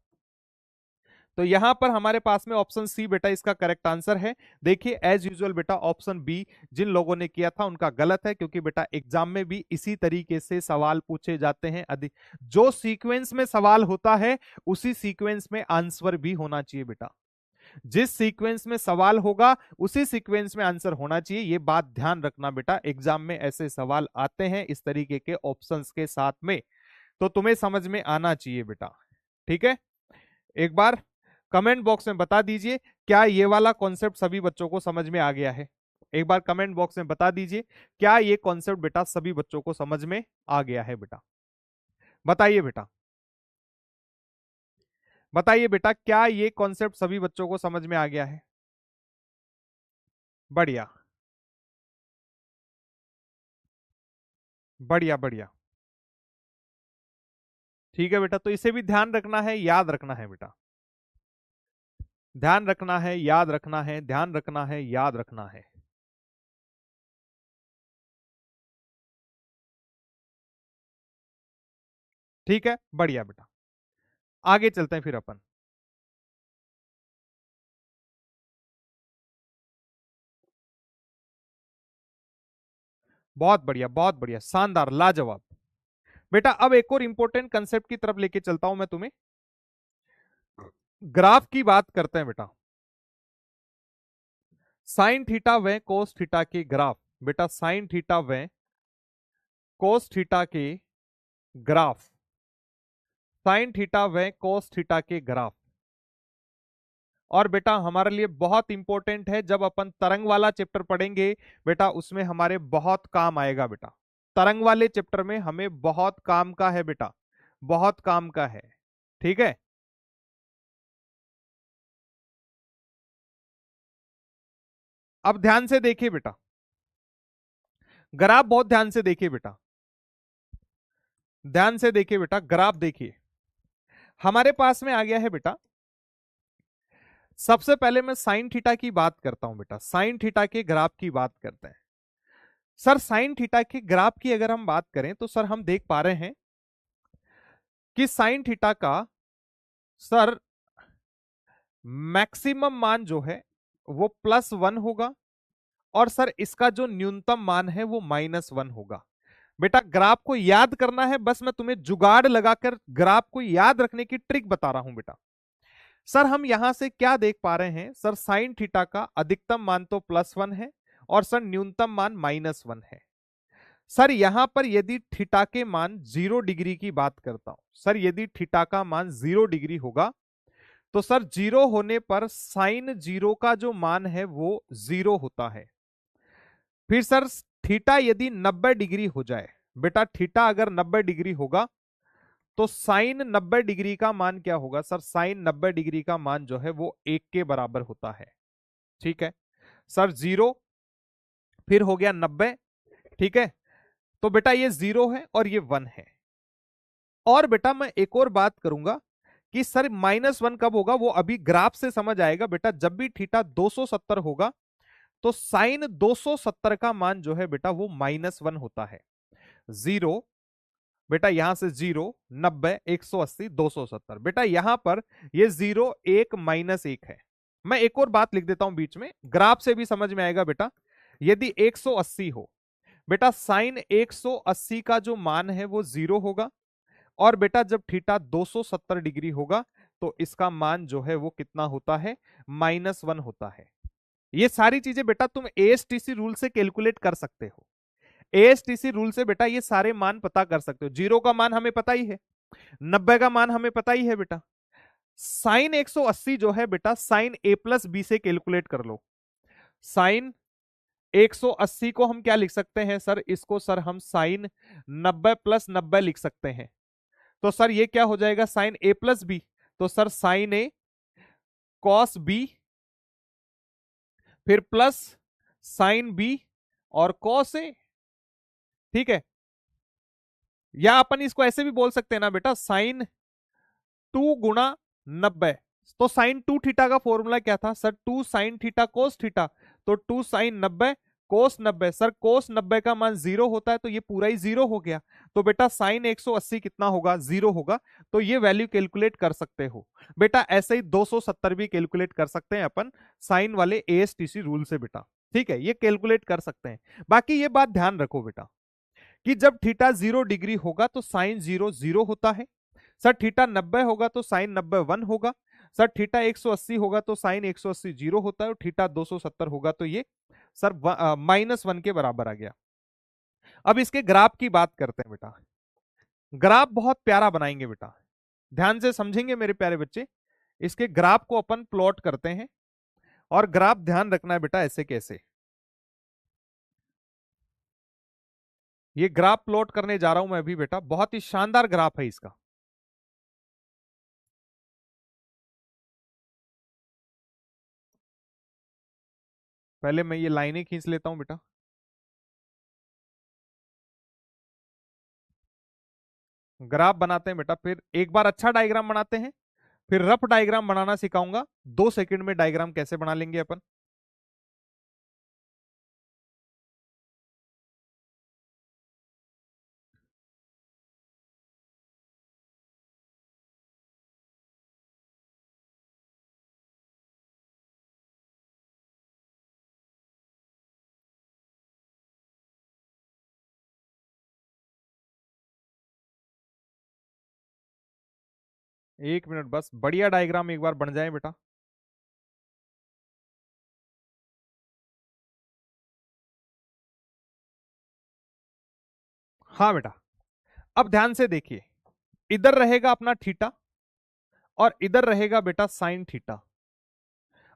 तो यहां पर हमारे पास में ऑप्शन सी बेटा इसका करेक्ट आंसर है। देखिए एज यूजुअल बेटा ऑप्शन बी जिन लोगों ने किया था उनका गलत है, क्योंकि बेटा एग्जाम में भी इसी तरीके से सवाल पूछे जाते हैं। जो सीक्वेंस में सवाल होता है उसी सीक्वेंस में आंसर भी होना चाहिए बेटा। जिस सीक्वेंस में सवाल होगा उसी सीक्वेंस में आंसर होना चाहिए, ये बात ध्यान रखना बेटा। एग्जाम में ऐसे सवाल आते हैं इस तरीके के ऑप्शंस के साथ में, तो तुम्हें समझ में आना चाहिए बेटा। ठीक है, एक बार कमेंट बॉक्स में बता दीजिए क्या ये वाला कॉन्सेप्ट सभी बच्चों को समझ में आ गया है। एक बार कमेंट बॉक्स में बता दीजिए क्या ये कॉन्सेप्ट बेटा सभी बच्चों को समझ में आ गया है बेटा। बताइए बेटा, बताइए बेटा क्या ये कॉन्सेप्ट सभी बच्चों को समझ में आ गया है। बढ़िया बढ़िया बढ़िया, ठीक है बेटा। तो इसे भी ध्यान रखना है, याद रखना है बेटा। ध्यान रखना है, याद रखना है, ध्यान रखना है, याद रखना है। ठीक है, बढ़िया बेटा। आगे चलते हैं फिर अपन। बहुत बढ़िया, बहुत बढ़िया, शानदार, लाजवाब। बेटा अब एक और इंपॉर्टेंट कंसेप्ट की तरफ लेके चलता हूं मैं तुम्हें। ग्राफ की बात करते हैं बेटा। साइन थीटा व कोस थीटा के ग्राफ। बेटा साइन थीटा व कोस थीटा के ग्राफ, साइन थीटा व कोस थीटा के ग्राफ। और बेटा हमारे लिए बहुत इंपॉर्टेंट है, जब अपन तरंग वाला चैप्टर पढ़ेंगे बेटा उसमें हमारे बहुत काम आएगा बेटा। तरंग वाले चैप्टर में हमें बहुत काम का है बेटा, बहुत काम का है। ठीक है, अब ध्यान से देखिए बेटा, ग्राफ बहुत ध्यान से देखिए बेटा, ध्यान से देखिए बेटा, ग्राफ देखिए। हमारे पास में आ गया है बेटा, सबसे पहले मैं साइन थीटा की बात करता हूं बेटा। साइन थीटा के ग्राफ की बात करते हैं। सर साइन थीटा के ग्राफ की अगर हम बात करें तो सर हम देख पा रहे हैं कि साइन थीटा का सर मैक्सिमम मान जो है वो +1 होगा, और सर इसका जो न्यूनतम मान है वो -1 होगा। बेटा ग्राफ को याद करना है, बस मैं तुम्हें जुगाड़ लगाकर ग्राफ को याद रखने की ट्रिक बता रहा हूं बेटा। सर हम यहां से क्या देख पा रहे हैं, सर साइन थीटा का अधिकतम मान तो +1 है और सर न्यूनतम मान -1 है। सर यहां पर यदि थीटा के मान 0 डिग्री की बात करता हूं, सर यदि थीटा का मान 0 डिग्री होगा तो सर 0 होने पर साइन 0 का जो मान है वो 0 होता है। फिर सर थीटा यदि 90 डिग्री हो जाए, बेटा थीटा अगर 90 डिग्री होगा तो साइन 90 डिग्री का मान क्या होगा, सर साइन 90 डिग्री का मान जो है वो 1 के बराबर होता है। ठीक है सर, 0 फिर हो गया 90। ठीक है, तो बेटा ये 0 है और ये 1 है। और बेटा मैं एक और बात करूंगा कि सर -1 कब होगा, वो अभी ग्राफ से समझ आएगा बेटा। जब भी थीटा 270 होगा तो साइन 270 का मान जो है बेटा वो -1 होता है। 0 बेटा, यहां से 0, 90, 180, 270 बेटा, यहां पर ये 0, 1, -1 है। मैं एक और बात लिख देता हूं बीच में, ग्राफ से भी समझ में आएगा बेटा। यदि 180 हो बेटा, साइन 180 का जो मान है वो 0 होगा। और बेटा जब थीटा 270 डिग्री होगा तो इसका मान जो है वो कितना होता है, -1 होता है। ये सारी चीजें बेटा तुम एएसटीसी रूल से कैलकुलेट कर सकते हो। एएसटीसी रूल से बेटा ये सारे मान पता कर सकते हो। 0 का मान हमें पता ही है, 90 का मान हमें पता ही है बेटा। साइन 180 जो है बेटा, साइन ए प्लस बी से कैलकुलेट कर लो। साइन 180 को हम क्या लिख सकते हैं सर, इसको सर हम साइन 90 प्लस 90 लिख सकते हैं। तो सर ये क्या हो जाएगा, साइन ए प्लस बी। तो सर साइन ए कॉस बी, फिर प्लस साइन बी और कॉस ए। ठीक है, या अपन इसको ऐसे भी बोल सकते हैं ना बेटा, साइन 2 गुणा 90। तो साइन 2 थीटा का फॉर्मूला क्या था sir, 2 sine theta cos theta. तो 2 साइन 90 कोस 90। सर कोस 90 का मान 0 होता है तो ये पूरा ही 0 हो गया। तो बेटा साइन 180 कितना होगा, 0 होगा। तो ये वैल्यू कैलकुलेट कर सकते हो बेटा। ऐसे ही 270 भी कैलकुलेट कर सकते हैं अपन साइन वाले एएसटीसी रूल से बेटा। ठीक है, ये कैलकुलेट कर सकते हैं। बाकी ये बात ध्यान रखो बेटा कि जब थीटा 0 डिग्री होगा तो साइन 0 0 होता है। सर थीटा 90 होगा तो साइन 90 1 होगा। सर थीटा 180 होगा तो साइन 180 0 होता है। और थीटा 270 होगा तो ये सर -1 के बराबर आ गया। अब इसके ग्राफ की बात करते हैं बेटा। ग्राफ बहुत प्यारा बनाएंगे बेटा, ध्यान से समझेंगे मेरे प्यारे बच्चे। इसके ग्राफ को अपन प्लॉट करते हैं। और ग्राफ ध्यान रखना है बेटा, ऐसे कैसे ये ग्राफ प्लॉट करने जा रहा हूं मैं अभी बेटा। बहुत ही शानदार ग्राफ है इसका। पहले मैं ये लाइनें खींच लेता हूं बेटा। ग्राफ बनाते हैं बेटा, फिर एक बार अच्छा डायग्राम बनाते हैं, फिर रफ डायग्राम बनाना सिखाऊंगा। 2 सेकंड में डायग्राम कैसे बना लेंगे अपन। एक मिनट बस, बढ़िया डायग्राम एक बार बन जाए बेटा। हाँ बेटा, अब ध्यान से देखिए, इधर रहेगा अपना थीटा और इधर रहेगा बेटा साइन थीटा।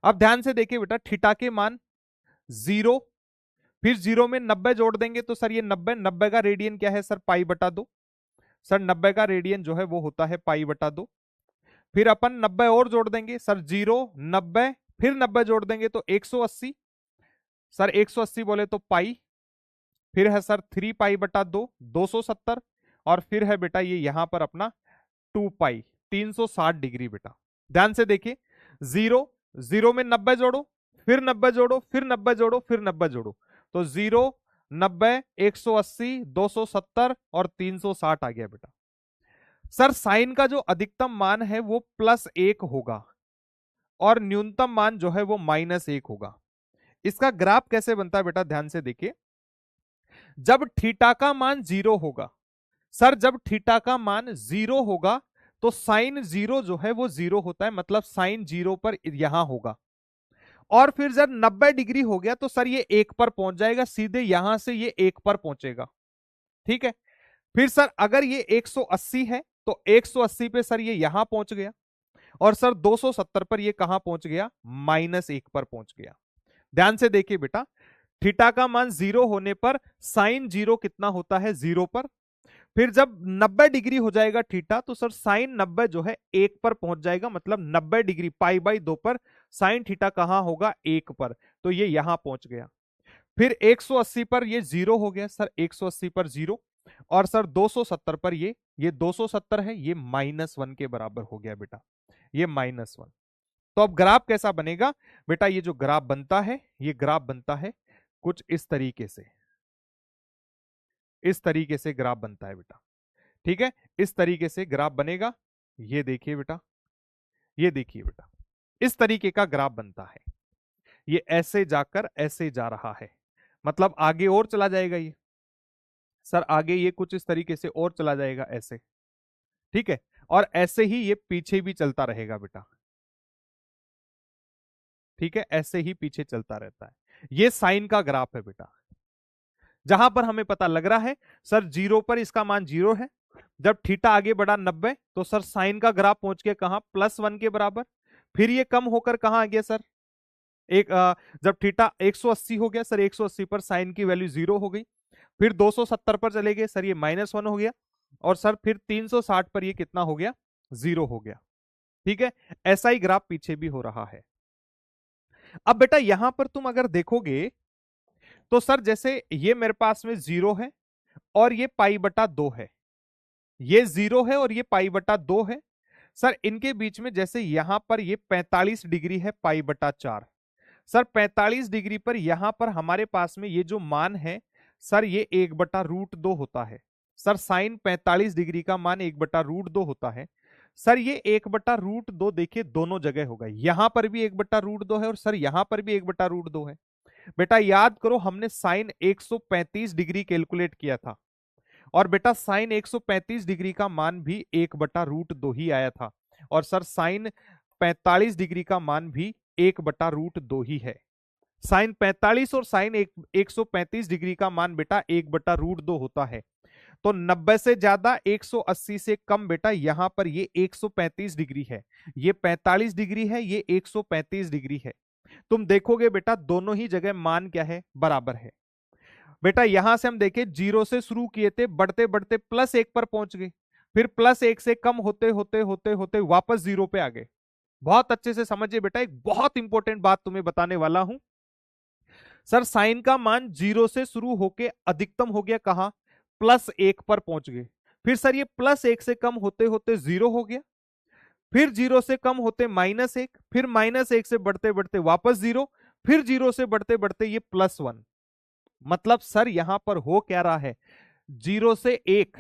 अब ध्यान से देखिए बेटा, थीटा के मान 0, फिर 0 में 90 जोड़ देंगे तो सर ये 90, 90 का रेडियन क्या है सर, पाई बटा 2। सर 90 का रेडियन जो है वो होता है पाई बटा 2। फिर अपन 90 और जोड़ देंगे सर, 0, 90, फिर 90 जोड़ देंगे तो 180। सर 180 बोले तो पाई, फिर है सर 3 पाई बटा 2, 270। और फिर है बेटा ये यहां पर अपना 2 पाई, 360 डिग्री बेटा। ध्यान से देखिए, 0, 0 में 90 जोड़ो, फिर 90 जोड़ो, फिर 90 जोड़ो, फिर 90 जोड़ो। तो 0, 90, 180, 270 और 360 आ गया बेटा। सर साइन का जो अधिकतम मान है वो +1 होगा और न्यूनतम मान जो है वो -1 होगा। इसका ग्राफ कैसे बनता है बेटा, ध्यान से देखिए। जब थीटा का मान 0 होगा, सर जब थीटा का मान 0 होगा तो साइन 0 जो है वो 0 होता है, मतलब साइन 0 पर यहां होगा। और फिर जब 90 डिग्री हो गया तो सर ये 1 पर पहुंच जाएगा, सीधे यहां से ये 1 पर पहुंचेगा। ठीक है, फिर सर अगर ये 180 है तो 180 पे सर ये यहां पहुंच गया। और सर 270 पर ये कहां पहुंच गया, -1 पर पहुंच गया। ध्यान से देखिए बेटा, थीटा का मान 0 होने पर साइन 0 कितना होता है, 0 पर। फिर जब 90 डिग्री हो जाएगा थीटा तो सर साइन 90 जो है 1 पर पहुंच जाएगा, मतलब 90 डिग्री पाई/2 पर साइन थीटा कहां होगा, 1 पर, तो ये यहां पहुंच गया। फिर 180 पर ये 0 हो गया सर, 180 पर 0, और सर 270 पर ये 270 है, ये -1 के बराबर हो गया बेटा, ये -1। तो अब ग्राफ कैसा बनेगा बेटा, ये जो ग्राफ बनता है, ये ग्राफ बनता है कुछ इस तरीके से, इस तरीके से ग्राफ बनता है बेटा, ठीक है, इस तरीके से ग्राफ बनेगा। ये देखिए बेटा, ये देखिए बेटा, इस तरीके का ग्राफ बनता है। ये ऐसे जाकर ऐसे जा रहा है, मतलब आगे और चला जाएगा ये सर, आगे ये कुछ इस तरीके से और चला जाएगा ऐसे, ठीक है, और ऐसे ही ये पीछे भी चलता रहेगा बेटा, ठीक है, ऐसे ही पीछे चलता रहता है। ये साइन का ग्राफ है बेटा, जहां पर हमें पता लग रहा है सर 0 पर इसका मान 0 है, जब थीटा आगे बढ़ा 90 तो सर साइन का ग्राफ पहुंच गया कहां, +1 के बराबर। फिर ये कम होकर कहां आ गया सर, जब थीटा 180 हो गया सर, 180 पर साइन की वैल्यू 0 हो गई। फिर 270 पर चले गए सर, ये -1 हो गया, और सर फिर 360 पर ये कितना हो गया, 0 हो गया, ठीक है। ऐसा ही ग्राफ पीछे भी हो रहा है। अब बेटा यहां पर तुम अगर देखोगे तो सर जैसे ये मेरे पास में 0 है और ये π/2 है, ये 0 है और ये π/2 है सर, इनके बीच में जैसे यहां पर ये 45 डिग्री है π/4, सर 45 डिग्री पर यहां पर हमारे पास में ये जो मान है सर, ये 1/√2 होता है। सर साइन 45 डिग्री का मान 1/√2 होता है। सर ये 1/√2 देखिए दोनों जगह होगा, यहां पर भी 1/√2 है और सर यहां पर भी 1/√2 है। बेटा याद करो हमने साइन 135 डिग्री कैलकुलेट किया था, और बेटा साइन 135 डिग्री का मान भी 1/√2 ही आया था, और सर साइन 45 डिग्री का मान भी 1/√2 ही है। साइन 45 और साइन 135 डिग्री का मान बेटा 1/√2 होता है। तो 90 से ज्यादा 180 से कम बेटा यहां पर ये 135 डिग्री है, ये 45 डिग्री है, ये 135 डिग्री है। तुम देखोगे बेटा दोनों ही जगह मान क्या है, बराबर है। बेटा यहां से हम देखें 0 से शुरू किए थे, बढ़ते बढ़ते +1 पर पहुंच गए, फिर +1 से कम होते होते होते होते वापस 0 पे आ गए। बहुत अच्छे से समझिए बेटा, एक बहुत इंपॉर्टेंट बात तुम्हें बताने वाला हूं। सर साइन का मान 0 से शुरू होके अधिकतम हो गया कहां, +1 पर पहुंच गए। फिर सर ये +1 से कम होते होते 0 हो गया, फिर 0 से कम होते -1, फिर -1 से बढ़ते बढ़ते वापस 0, फिर 0 से बढ़ते बढ़ते ये +1। मतलब सर यहां पर हो क्या रहा है, 0 से 1,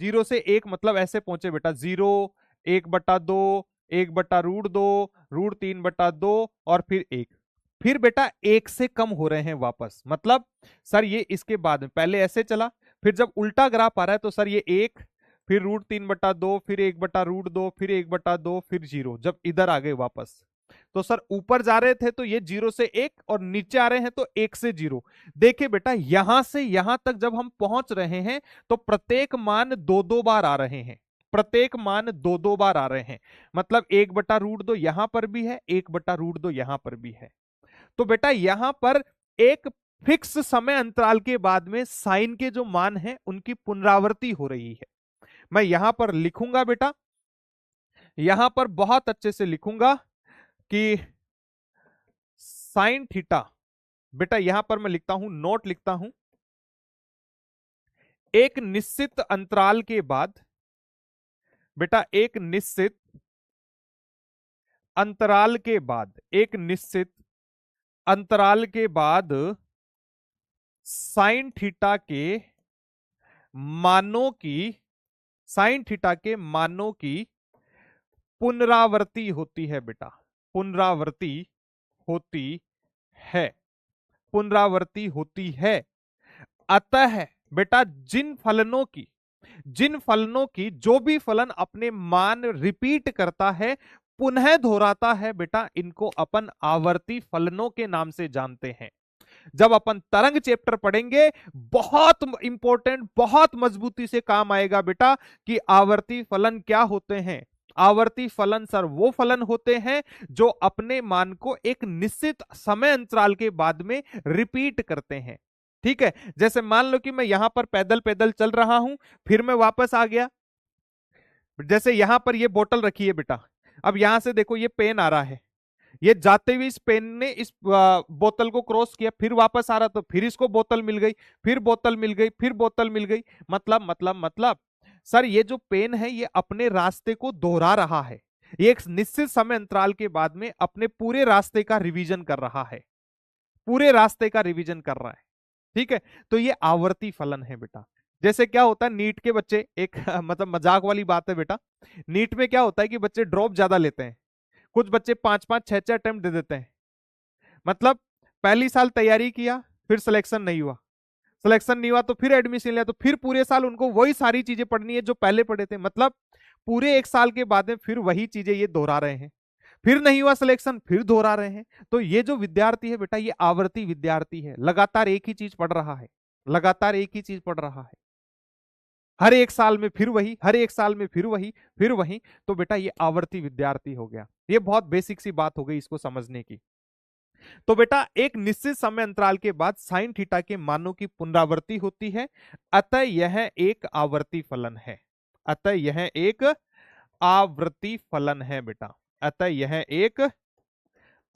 0 से 1 मतलब ऐसे पहुंचे बेटा, 0, 1/2, 1/√2, √3/2 और फिर 1, फिर बेटा 1 से कम हो रहे हैं वापस। मतलब सर ये इसके बाद में पहले ऐसे चला, फिर जब उल्टा ग्राफ आ रहा है तो सर ये 1, फिर √3/2, फिर 1/√2, फिर 1/2, फिर 0, जब इधर आ गए वापस तो सर ऊपर जा रहे थे तो ये 0 से 1 और नीचे आ रहे हैं तो 1 से 0। देखिए बेटा यहां से यहां तक जब हम पहुंच रहे हैं तो प्रत्येक मान 2-2 बार आ रहे हैं, प्रत्येक मान 2-2 बार आ रहे हैं। मतलब 1/√2 यहां पर भी है, 1/√2 यहां पर भी है। तो बेटा यहां पर एक फिक्स समय अंतराल के बाद में साइन के जो मान है उनकी पुनरावृत्ति हो रही है। मैं यहां पर लिखूंगा बेटा, यहां पर बहुत अच्छे से लिखूंगा कि साइन थीटा, बेटा यहां पर मैं लिखता हूं, नोट लिखता हूं, एक निश्चित अंतराल के बाद, बेटा एक निश्चित अंतराल के बाद, एक निश्चित अंतराल के बाद साइन थीटा के मानों की, साइन थीटा के मानों की पुनरावृत्ति होती है बेटा, पुनरावृत्ति होती है, पुनरावृत्ति होती है। अतः बेटा जिन फलनों की जो भी फलन अपने मान रिपीट करता है, पुनः दोहराता है बेटा, इनको अपन आवर्ती फलनों के नाम से जानते हैं। जब अपन तरंग चैप्टर पढ़ेंगे बहुत इंपॉर्टेंट, बहुत मजबूती से काम आएगा बेटा कि आवर्ती फलन क्या होते हैं। आवर्ती फलन सर वो फलन होते हैं जो अपने मान को एक निश्चित समय अंतराल के बाद में रिपीट करते हैं। ठीक है, जैसे मान लो कि मैं यहां पर पैदल पैदल चल रहा हूं, फिर मैं वापस आ गया, जैसे यहां पर ये बोतल रखी है बेटा, अब यहां से देखो ये पेन आ रहा है, ये जाते हुए इस पेन ने इस बोतल को क्रॉस किया, फिर वापस आ रहा तो फिर इसको बोतल मिल गई, फिर बोतल मिल गई, फिर बोतल मिल गई। मतलब सर ये जो पेन है ये अपने रास्ते को दोहरा रहा है, ये एक निश्चित समय अंतराल के बाद में अपने पूरे रास्ते का रिवीजन कर रहा है, पूरे रास्ते का रिवीजन कर रहा है। ठीक है, तो ये आवर्ती फलन है बेटा। जैसे क्या होता है नीट के बच्चे एक मतलब मजाक वाली बात है बेटा, नीट में क्या होता है कि बच्चे ड्रॉप ज्यादा लेते हैं, कुछ बच्चे 5-5 6-6 अटेम्प्ट दे देते हैं, मतलब पहली साल तैयारी किया, फिर सिलेक्शन नहीं हुआ, सिलेक्शन नहीं हुआ तो फिर एडमिशन लिया, तो फिर पूरे साल उनको वही सारी चीजें पढ़नी है जो पहले पढ़े थे, मतलब पूरे एक साल के बाद में फिर वही चीजें ये दोहरा रहे हैं, फिर नहीं हुआ सिलेक्शन फिर दोहरा रहे हैं। तो ये जो विद्यार्थी है बेटा ये आवर्ती विद्यार्थी है, लगातार एक ही चीज पढ़ रहा है, लगातार एक ही चीज पढ़ रहा है, हर एक साल में फिर वही, हर एक साल में फिर वही, फिर वही। तो बेटा ये आवर्ती विद्यार्थी हो गया, ये बहुत बेसिक सी बात हो गई इसको समझने की। तो बेटा एक निश्चित समय अंतराल के बाद साइन थीटा के मानों की पुनरावृत्ति होती है, अतः यह एक आवर्ती फलन है, अतः यह एक आवर्ती फलन है बेटा, अतः यह एक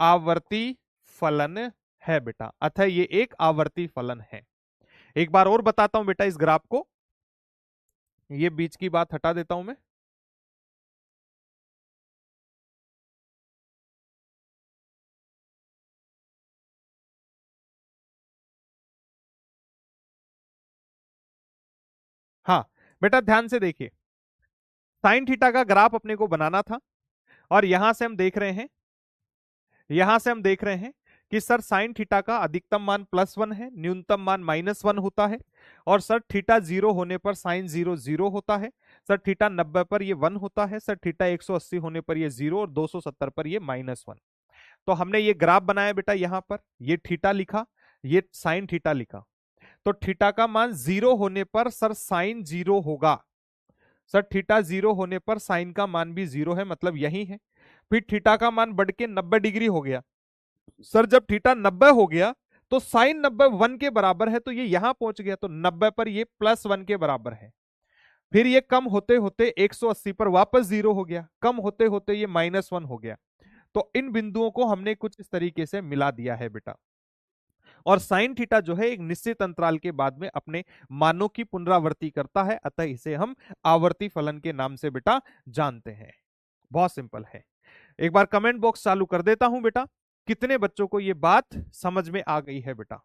आवर्ती फलन है बेटा, अतः ये एक आवर्ती फलन है। एक बार और बताता हूं बेटा इस ग्राफ को, ये बीच की बात हटा देता हूं मैं। हाँ बेटा ध्यान से देखिए, साइन थीटा का ग्राफ अपने को बनाना था, और यहां से हम देख रहे हैं, यहां से हम देख रहे हैं कि सर साइन थीटा का अधिकतम मान +1 है, न्यूनतम मान -1 होता है, और सर थीटा 0 होने पर साइन 0 0 होता है, सर थीटा 90 पर ये 1 होता है, सर थीटा 180 होने पर ये 0 और 270 पर ये -1। तो हमने ये ग्राफ बनाया बेटा, यहां पर ये थीटा लिखा, ये साइन थीटा लिखा, तो थीटा का मान 0 होने पर सर साइन 0 होगा, सर थीटा 0 होने पर साइन का मान भी 0 है, मतलब यही है। फिर थीटा का मान बढ़ के 90 डिग्री हो गया, सर जब थीटा 90 हो गया तो साइन 90 1 के बराबर है, तो ये यहां पहुंच गया, तो 90 पर ये +1 के बराबर है। फिर ये कम होते होते 180 पर वापस 0 हो गया, कम होते होते ये -1 हो गया। तो इन बिंदुओं को हमने कुछ इस तरीके से मिला दिया है बेटा, और साइन थीटा जो है एक निश्चित अंतराल के बाद में अपने मानों की पुनरावृत्ति करता है, अतः इसे हम आवर्ती फलन के नाम से बेटा जानते हैं। बहुत सिंपल है। एक बार कमेंट बॉक्स चालू कर देता हूं बेटा, कितने बच्चों को यह बात समझ में आ गई है बेटा,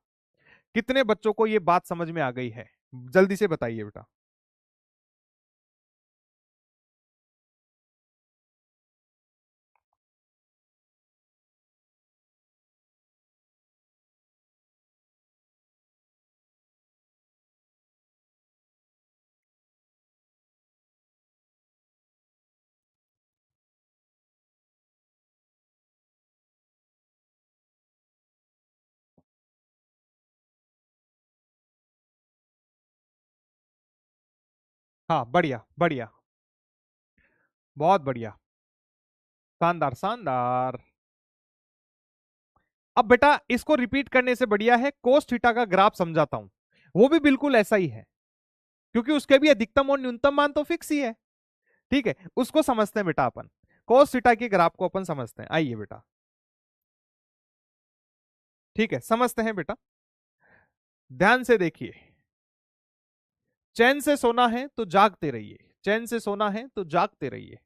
कितने बच्चों को यह बात समझ में आ गई है, जल्दी से बताइए बेटा। हाँ बढ़िया बढ़िया, बहुत बढ़िया, शानदार शानदार। अब बेटा इसको रिपीट करने से बढ़िया है कोस थीटा का ग्राफ समझाता हूं, वो भी बिल्कुल ऐसा ही है, क्योंकि उसके भी अधिकतम और न्यूनतम मान तो फिक्स ही है। ठीक है, उसको समझते हैं बेटा अपन, कोस थीटा के ग्राफ को अपन समझते हैं, आइए बेटा। ठीक है समझते हैं बेटा, ध्यान से देखिए, चैन से सोना है तो जागते रहिए, चैन से सोना है तो जागते रहिए।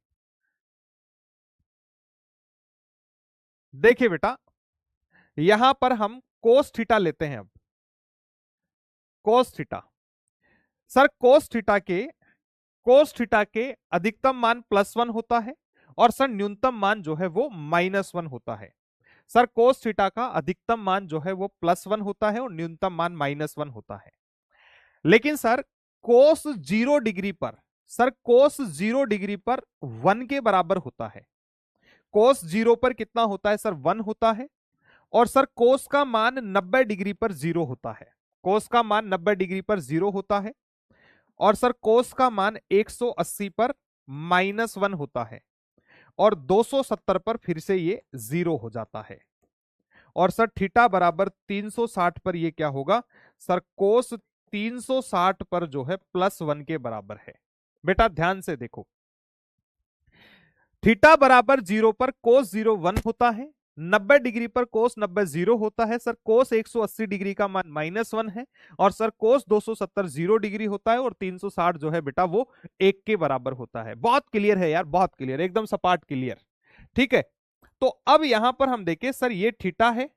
देखिए बेटा यहां पर हम कोस थीटा लेते हैं, अब cos theta, sir cos theta के अधिकतम मान +1 होता है, और सर न्यूनतम मान जो है वो -1 होता है। सर कोस थीटा का अधिकतम मान जो है वो +1 होता है और न्यूनतम मान -1 होता है। लेकिन सर कोस 0 डिग्री पर, सर कोस 0 डिग्री पर 1 के बराबर होता है, कोस 0 पर कितना होता है सर 1 होता है, और सर कोस का मान 90 डिग्री पर 0 होता है, कोस का मान 90 डिग्री पर 0 होता है, और सर कोस का मान 180 पर -1 होता है, और 270 पर फिर से ये 0 हो जाता है। और सर थीटा बराबर 360 पर ये क्या होगा सर, कोस 360 पर जो है +1 के बराबर है। बेटा ध्यान से देखो, थीटा बराबर 0 पर कोस 0 1 होता है, 90 डिग्री पर कोस 90 0 होता है। सर कोस 180 डिग्री का मान -1 है, और सर कोस 270 0 डिग्री होता है, और 360 जो है बेटा वो 1 के बराबर होता है। बहुत क्लियर है यार, बहुत क्लियर, एकदम सपाट क्लियर। ठीक है, तो अब यहां पर हम देखें सर, ये थीटा है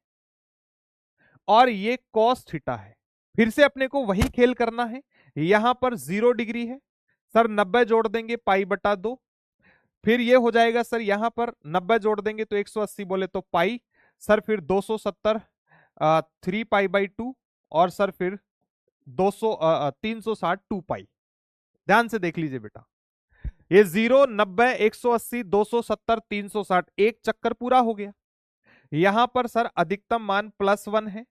और ये कॉस थीटा है। फिर से अपने को वही खेल करना है। यहां पर 0 डिग्री है सर, 90 जोड़ देंगे π/2, फिर ये हो जाएगा सर, यहां पर 90 जोड़ देंगे तो 180 बोले तो पाई, सर फिर 270 3π/2, और सर फिर 360 2π। ध्यान से देख लीजिए बेटा, ये 0 90 180 270 360 एक चक्कर पूरा हो गया। यहां पर सर अधिकतम मान +1 है,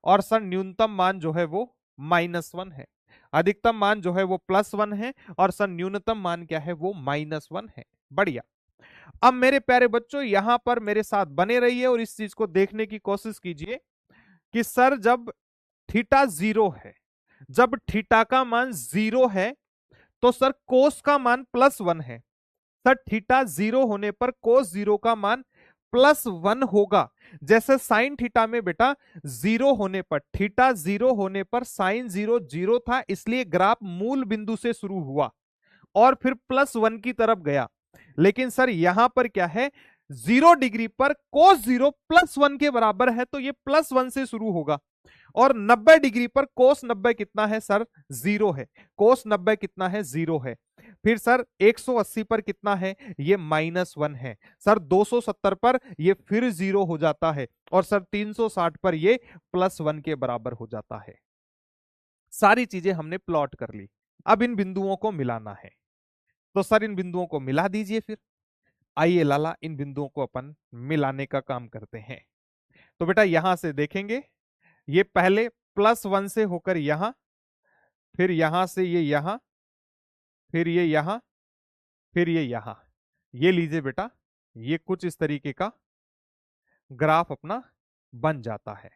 और सर न्यूनतम मान जो है वो -1 है। अधिकतम मान जो है वो +1 है, और सर न्यूनतम मान क्या है वो -1 है। बढ़िया। अब मेरे प्यारे बच्चों यहां पर मेरे साथ बने रहिए और इस चीज को देखने की कोशिश कीजिए कि सर जब थीटा 0 है, जब थीटा का मान 0 है, तो सर कोस का मान +1 है। सर थीटा 0 होने पर कोस 0 का मान +1 होगा। जैसे साइन थीटा में बेटा 0 होने पर, थीटा 0 होने पर साइन 0 0 था, इसलिए ग्राफ मूल बिंदु से शुरू हुआ और फिर +1 की तरफ गया। लेकिन सर यहां पर क्या है, 0 डिग्री पर कोस 0 +1 के बराबर है, तो ये +1 से शुरू होगा। और 90 डिग्री पर कोस 90 कितना है सर, 0 है। कोस 90 कितना है, 0 है। फिर सर 180 पर कितना है, ये -1 है। सर 270 पर ये फिर 0 हो जाता है, और सर 360 पर ये +1 के बराबर हो जाता है। सारी चीजें हमने प्लॉट कर ली, अब इन बिंदुओं को मिलाना है। तो सर इन बिंदुओं को मिला दीजिए। फिर आइए लाला इन बिंदुओं को अपन मिलाने का काम करते हैं। तो बेटा यहां से देखेंगे, ये पहले +1 से होकर यहां, फिर यहां से ये यहां, फिर ये यहां, फिर ये यहां। ये लीजिए बेटा, ये कुछ इस तरीके का ग्राफ अपना बन जाता है।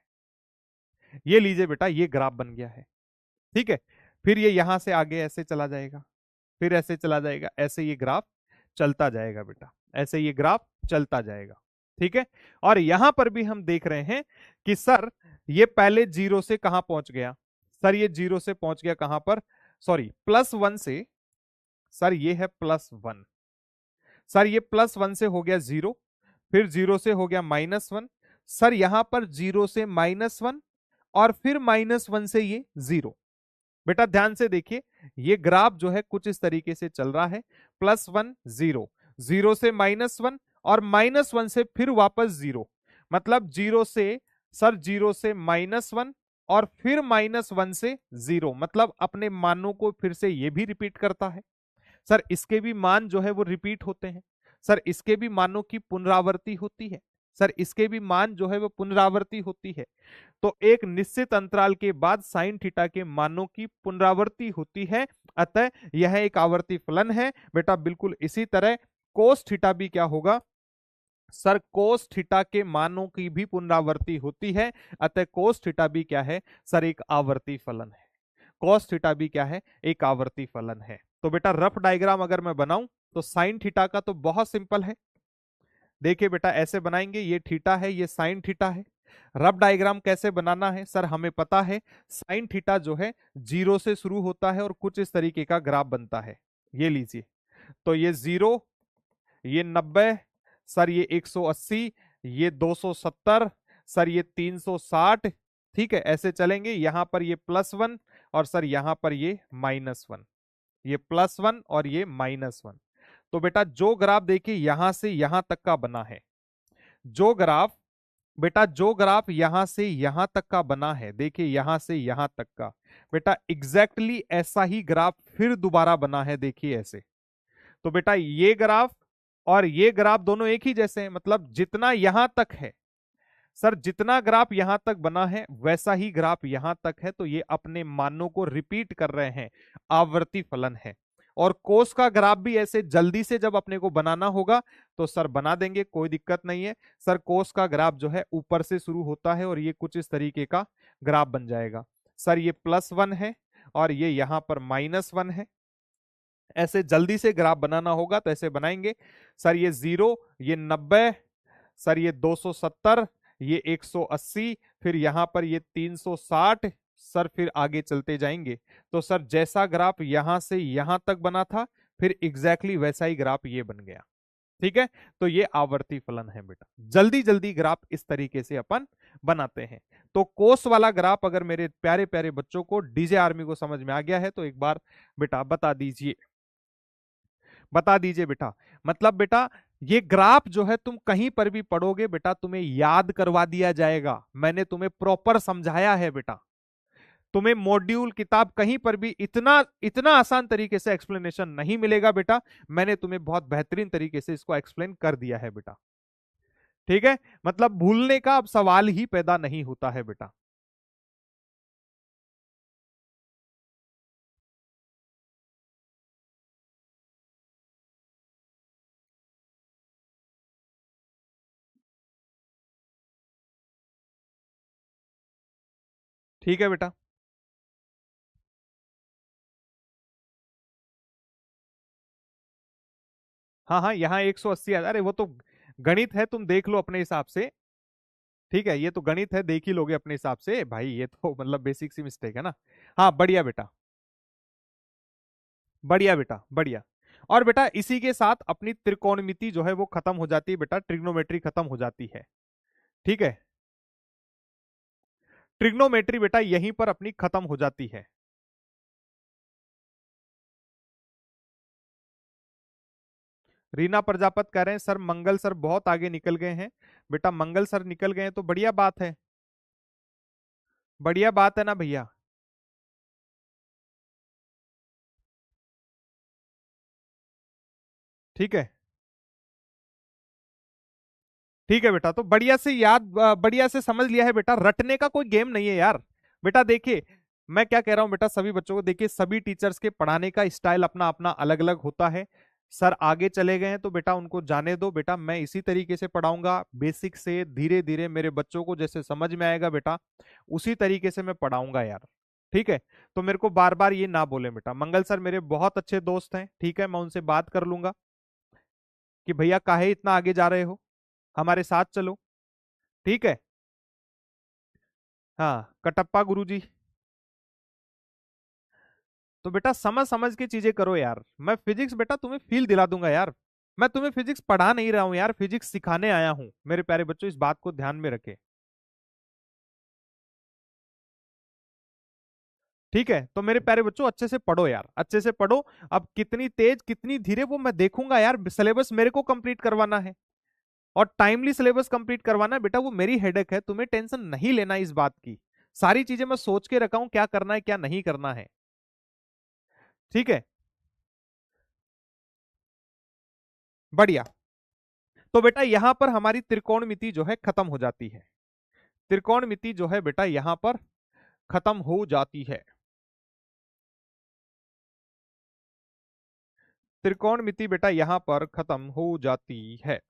ये लीजिए बेटा, ये ग्राफ बन गया है। ठीक है, फिर ये यहां से आगे ऐसे चला जाएगा, फिर ऐसे चला जाएगा, ऐसे ये ग्राफ चलता जाएगा बेटा, ऐसे ये ग्राफ चलता जाएगा। ठीक है, और यहां पर भी हम देख रहे हैं कि सर ये पहले 0 से कहां पहुंच गया, सर ये 0 से पहुंच गया कहां पर, सॉरी +1 से, सर ये है +1, सर ये +1 से हो गया 0, फिर 0 से हो गया -1, सर यहां पर 0 से -1, और फिर -1 से ये 0। बेटा ध्यान से देखिए, ये ग्राफ जो है कुछ इस तरीके से चल रहा है, +1 0, 0 से -1, और -1 से फिर वापस 0, मतलब 0 से, सर 0 से -1 और फिर -1 से 0, मतलब अपने मानों को फिर से ये भी रिपीट करता है। सर इसके भी मान जो है वो रिपीट होते हैं, सर इसके भी मानों की पुनरावृत्ति होती है, सर इसके भी मान जो है वो पुनरावृत्ति होती है। तो एक निश्चित अंतराल के बाद साइन थीटा के मानों की पुनरावृत्ति होती है, अतः यह एक आवर्ती फलन है। बेटा बिल्कुल इसी तरह कोस थीटा भी क्या होगा, सर कोस थीटा के मानों की भी पुनरावृत्ति होती है, अतः कोस थीटा भी क्या है सर, एक आवर्ती फलन है। कॉस थीटा भी क्या है, एक आवर्ती फलन है। तो बेटा रफ डायग्राम अगर मैं बनाऊं तो साइन थीटा का तो बहुत सिंपल है। देखिए बेटा ऐसे बनाएंगे, ये थीटा है, ये साइन थीटा है। रफ डायग्राम कैसे बनाना है सर, हमें पता है साइन थीटा जो है 0 से शुरू होता है और कुछ इस तरीके का ग्राफ बनता है। ये लीजिए, तो ये 0, ये 90, सर ये 180, ये 270, सर ये 360। ठीक है, ऐसे चलेंगे, यहां पर ये +1 और सर यहां पर ये -1, ये +1 और ये -1। तो बेटा जो ग्राफ देखिए यहां से यहां तक का बना है, जो ग्राफ, बेटा जो ग्राफ यहां से यहां तक का बना है, देखिए यहां से यहां तक का, बेटा एग्जैक्टली ऐसा ही ग्राफ फिर दोबारा बना है, देखिए ऐसे। तो बेटा ये ग्राफ और ये ग्राफ दोनों एक ही जैसे हैं, मतलब जितना यहां तक है सर, जितना ग्राफ यहां तक बना है वैसा ही ग्राफ यहां तक है, तो ये अपने मानों को रिपीट कर रहे हैं, आवर्ती फलन है। और कोस का ग्राफ भी ऐसे जल्दी से जब अपने को बनाना होगा तो सर बना देंगे, कोई दिक्कत नहीं है सर। कोस का ग्राफ जो है ऊपर से शुरू होता है और ये कुछ इस तरीके का ग्राफ बन जाएगा सर। ये +1 है और ये यहां पर -1 है। ऐसे जल्दी से ग्राफ बनाना होगा तो ऐसे बनाएंगे सर। ये 0, ये 90, सर ये 270, ये 180, फिर यहां पर ये 360 सर, फिर आगे चलते जाएंगे तो सर जैसा ग्राफ यहां से यहां तक बना था फिर एग्जैक्टली वैसा ही ग्राफ ये बन गया। ठीक है, तो ये आवर्ती फलन है बेटा। जल्दी जल्दी ग्राफ इस तरीके से अपन बनाते हैं। तो कोस वाला ग्राफ अगर मेरे प्यारे प्यारे बच्चों को डीजे आर्मी को समझ में आ गया है तो एक बार बेटा बता दीजिए, बता दीजिए बेटा। मतलब बेटा ये ग्राफ जो है तुम कहीं पर भी पढ़ोगे बेटा तुम्हें याद करवा दिया जाएगा। मैंने तुम्हें प्रॉपर समझाया है बेटा। तुम्हें मॉड्यूल किताब कहीं पर भी इतना इतना आसान तरीके से एक्सप्लेनेशन नहीं मिलेगा बेटा। मैंने तुम्हें बहुत बेहतरीन तरीके से इसको एक्सप्लेन कर दिया है बेटा। ठीक है, मतलब भूलने का अब सवाल ही पैदा नहीं होता है बेटा। ठीक है बेटा। हाँ हाँ, यहाँ 180, अरे वो तो गणित है, तुम देख लो अपने हिसाब से। ठीक है, ये तो गणित है, देख ही लोगे अपने हिसाब से भाई, ये तो मतलब बेसिक सी मिस्टेक है ना। हाँ बढ़िया बेटा, बढ़िया बेटा बढ़िया। और बेटा इसी के साथ अपनी त्रिकोणमिति जो है वो खत्म हो जाती है बेटा, ट्रिग्नोमेट्री खत्म हो जाती है। ठीक है, ट्रिग्नोमेट्री बेटा यहीं पर अपनी खत्म हो जाती है। रीना प्रजापत कह रहे हैं सर मंगल सर बहुत आगे निकल गए हैं। बेटा मंगल सर निकल गए हैं तो बढ़िया बात है, बढ़िया बात है ना भैया। ठीक है, ठीक है बेटा, तो बढ़िया से याद बढ़िया से समझ लिया है बेटा। रटने का कोई गेम नहीं है यार। बेटा देखिए मैं क्या कह रहा हूं बेटा, सभी बच्चों को देखिए, सभी टीचर्स के पढ़ाने का स्टाइल अपना अपना अलग अलग होता है। सर आगे चले गए हैं तो बेटा उनको जाने दो बेटा, मैं इसी तरीके से पढ़ाऊंगा बेसिक से धीरे धीरे मेरे बच्चों को जैसे समझ में आएगा बेटा उसी तरीके से मैं पढ़ाऊंगा यार। ठीक है, तो मेरे को बार बार ये ना बोले बेटा। मंगल सर मेरे बहुत अच्छे दोस्त हैं, ठीक है, मैं उनसे बात कर लूंगा कि भैया काहे इतना आगे जा रहे हो, हमारे साथ चलो। ठीक है, हाँ कटप्पा गुरुजी। तो बेटा समझ समझ के चीजें करो यार। मैं फिजिक्स बेटा तुम्हें फील दिला दूंगा यार। मैं तुम्हें फिजिक्स पढ़ा नहीं रहा हूं यार, फिजिक्स सिखाने आया हूं। मेरे प्यारे बच्चों इस बात को ध्यान में रखें। ठीक है, तो मेरे प्यारे बच्चों अच्छे से पढ़ो यार, अच्छे से पढ़ो। अब कितनी तेज कितनी धीरे वो मैं देखूंगा यार, सिलेबस मेरे को कंप्लीट करवाना है और टाइमली सिलेबस कंप्लीट करवाना है बेटा, वो मेरी हेडेक है। तुम्हें टेंशन नहीं लेना इस बात की। सारी चीजें मैं सोच के रखा हूं, क्या करना है क्या नहीं करना है। ठीक है, बढ़िया। तो बेटा यहां पर हमारी त्रिकोणमिति जो है खत्म हो जाती है। त्रिकोणमिति जो है बेटा यहां पर खत्म हो जाती है। त्रिकोणमिति बेटा यहां पर खत्म हो जाती है।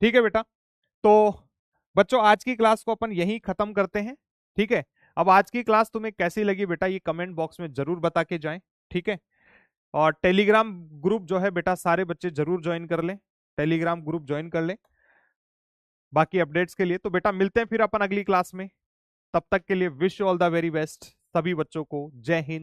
ठीक है बेटा, तो बच्चों आज की क्लास को अपन यहीं खत्म करते हैं। ठीक है, अब आज की क्लास तुम्हें कैसी लगी बेटा ये कमेंट बॉक्स में जरूर बता के जाएं। ठीक है, और टेलीग्राम ग्रुप जो है बेटा सारे बच्चे जरूर ज्वाइन कर लें, टेलीग्राम ग्रुप ज्वाइन कर लें बाकी अपडेट्स के लिए। तो बेटा मिलते हैं फिर अपन अगली क्लास में, तब तक के लिए wish you all the very best सभी बच्चों को। जय हिंद।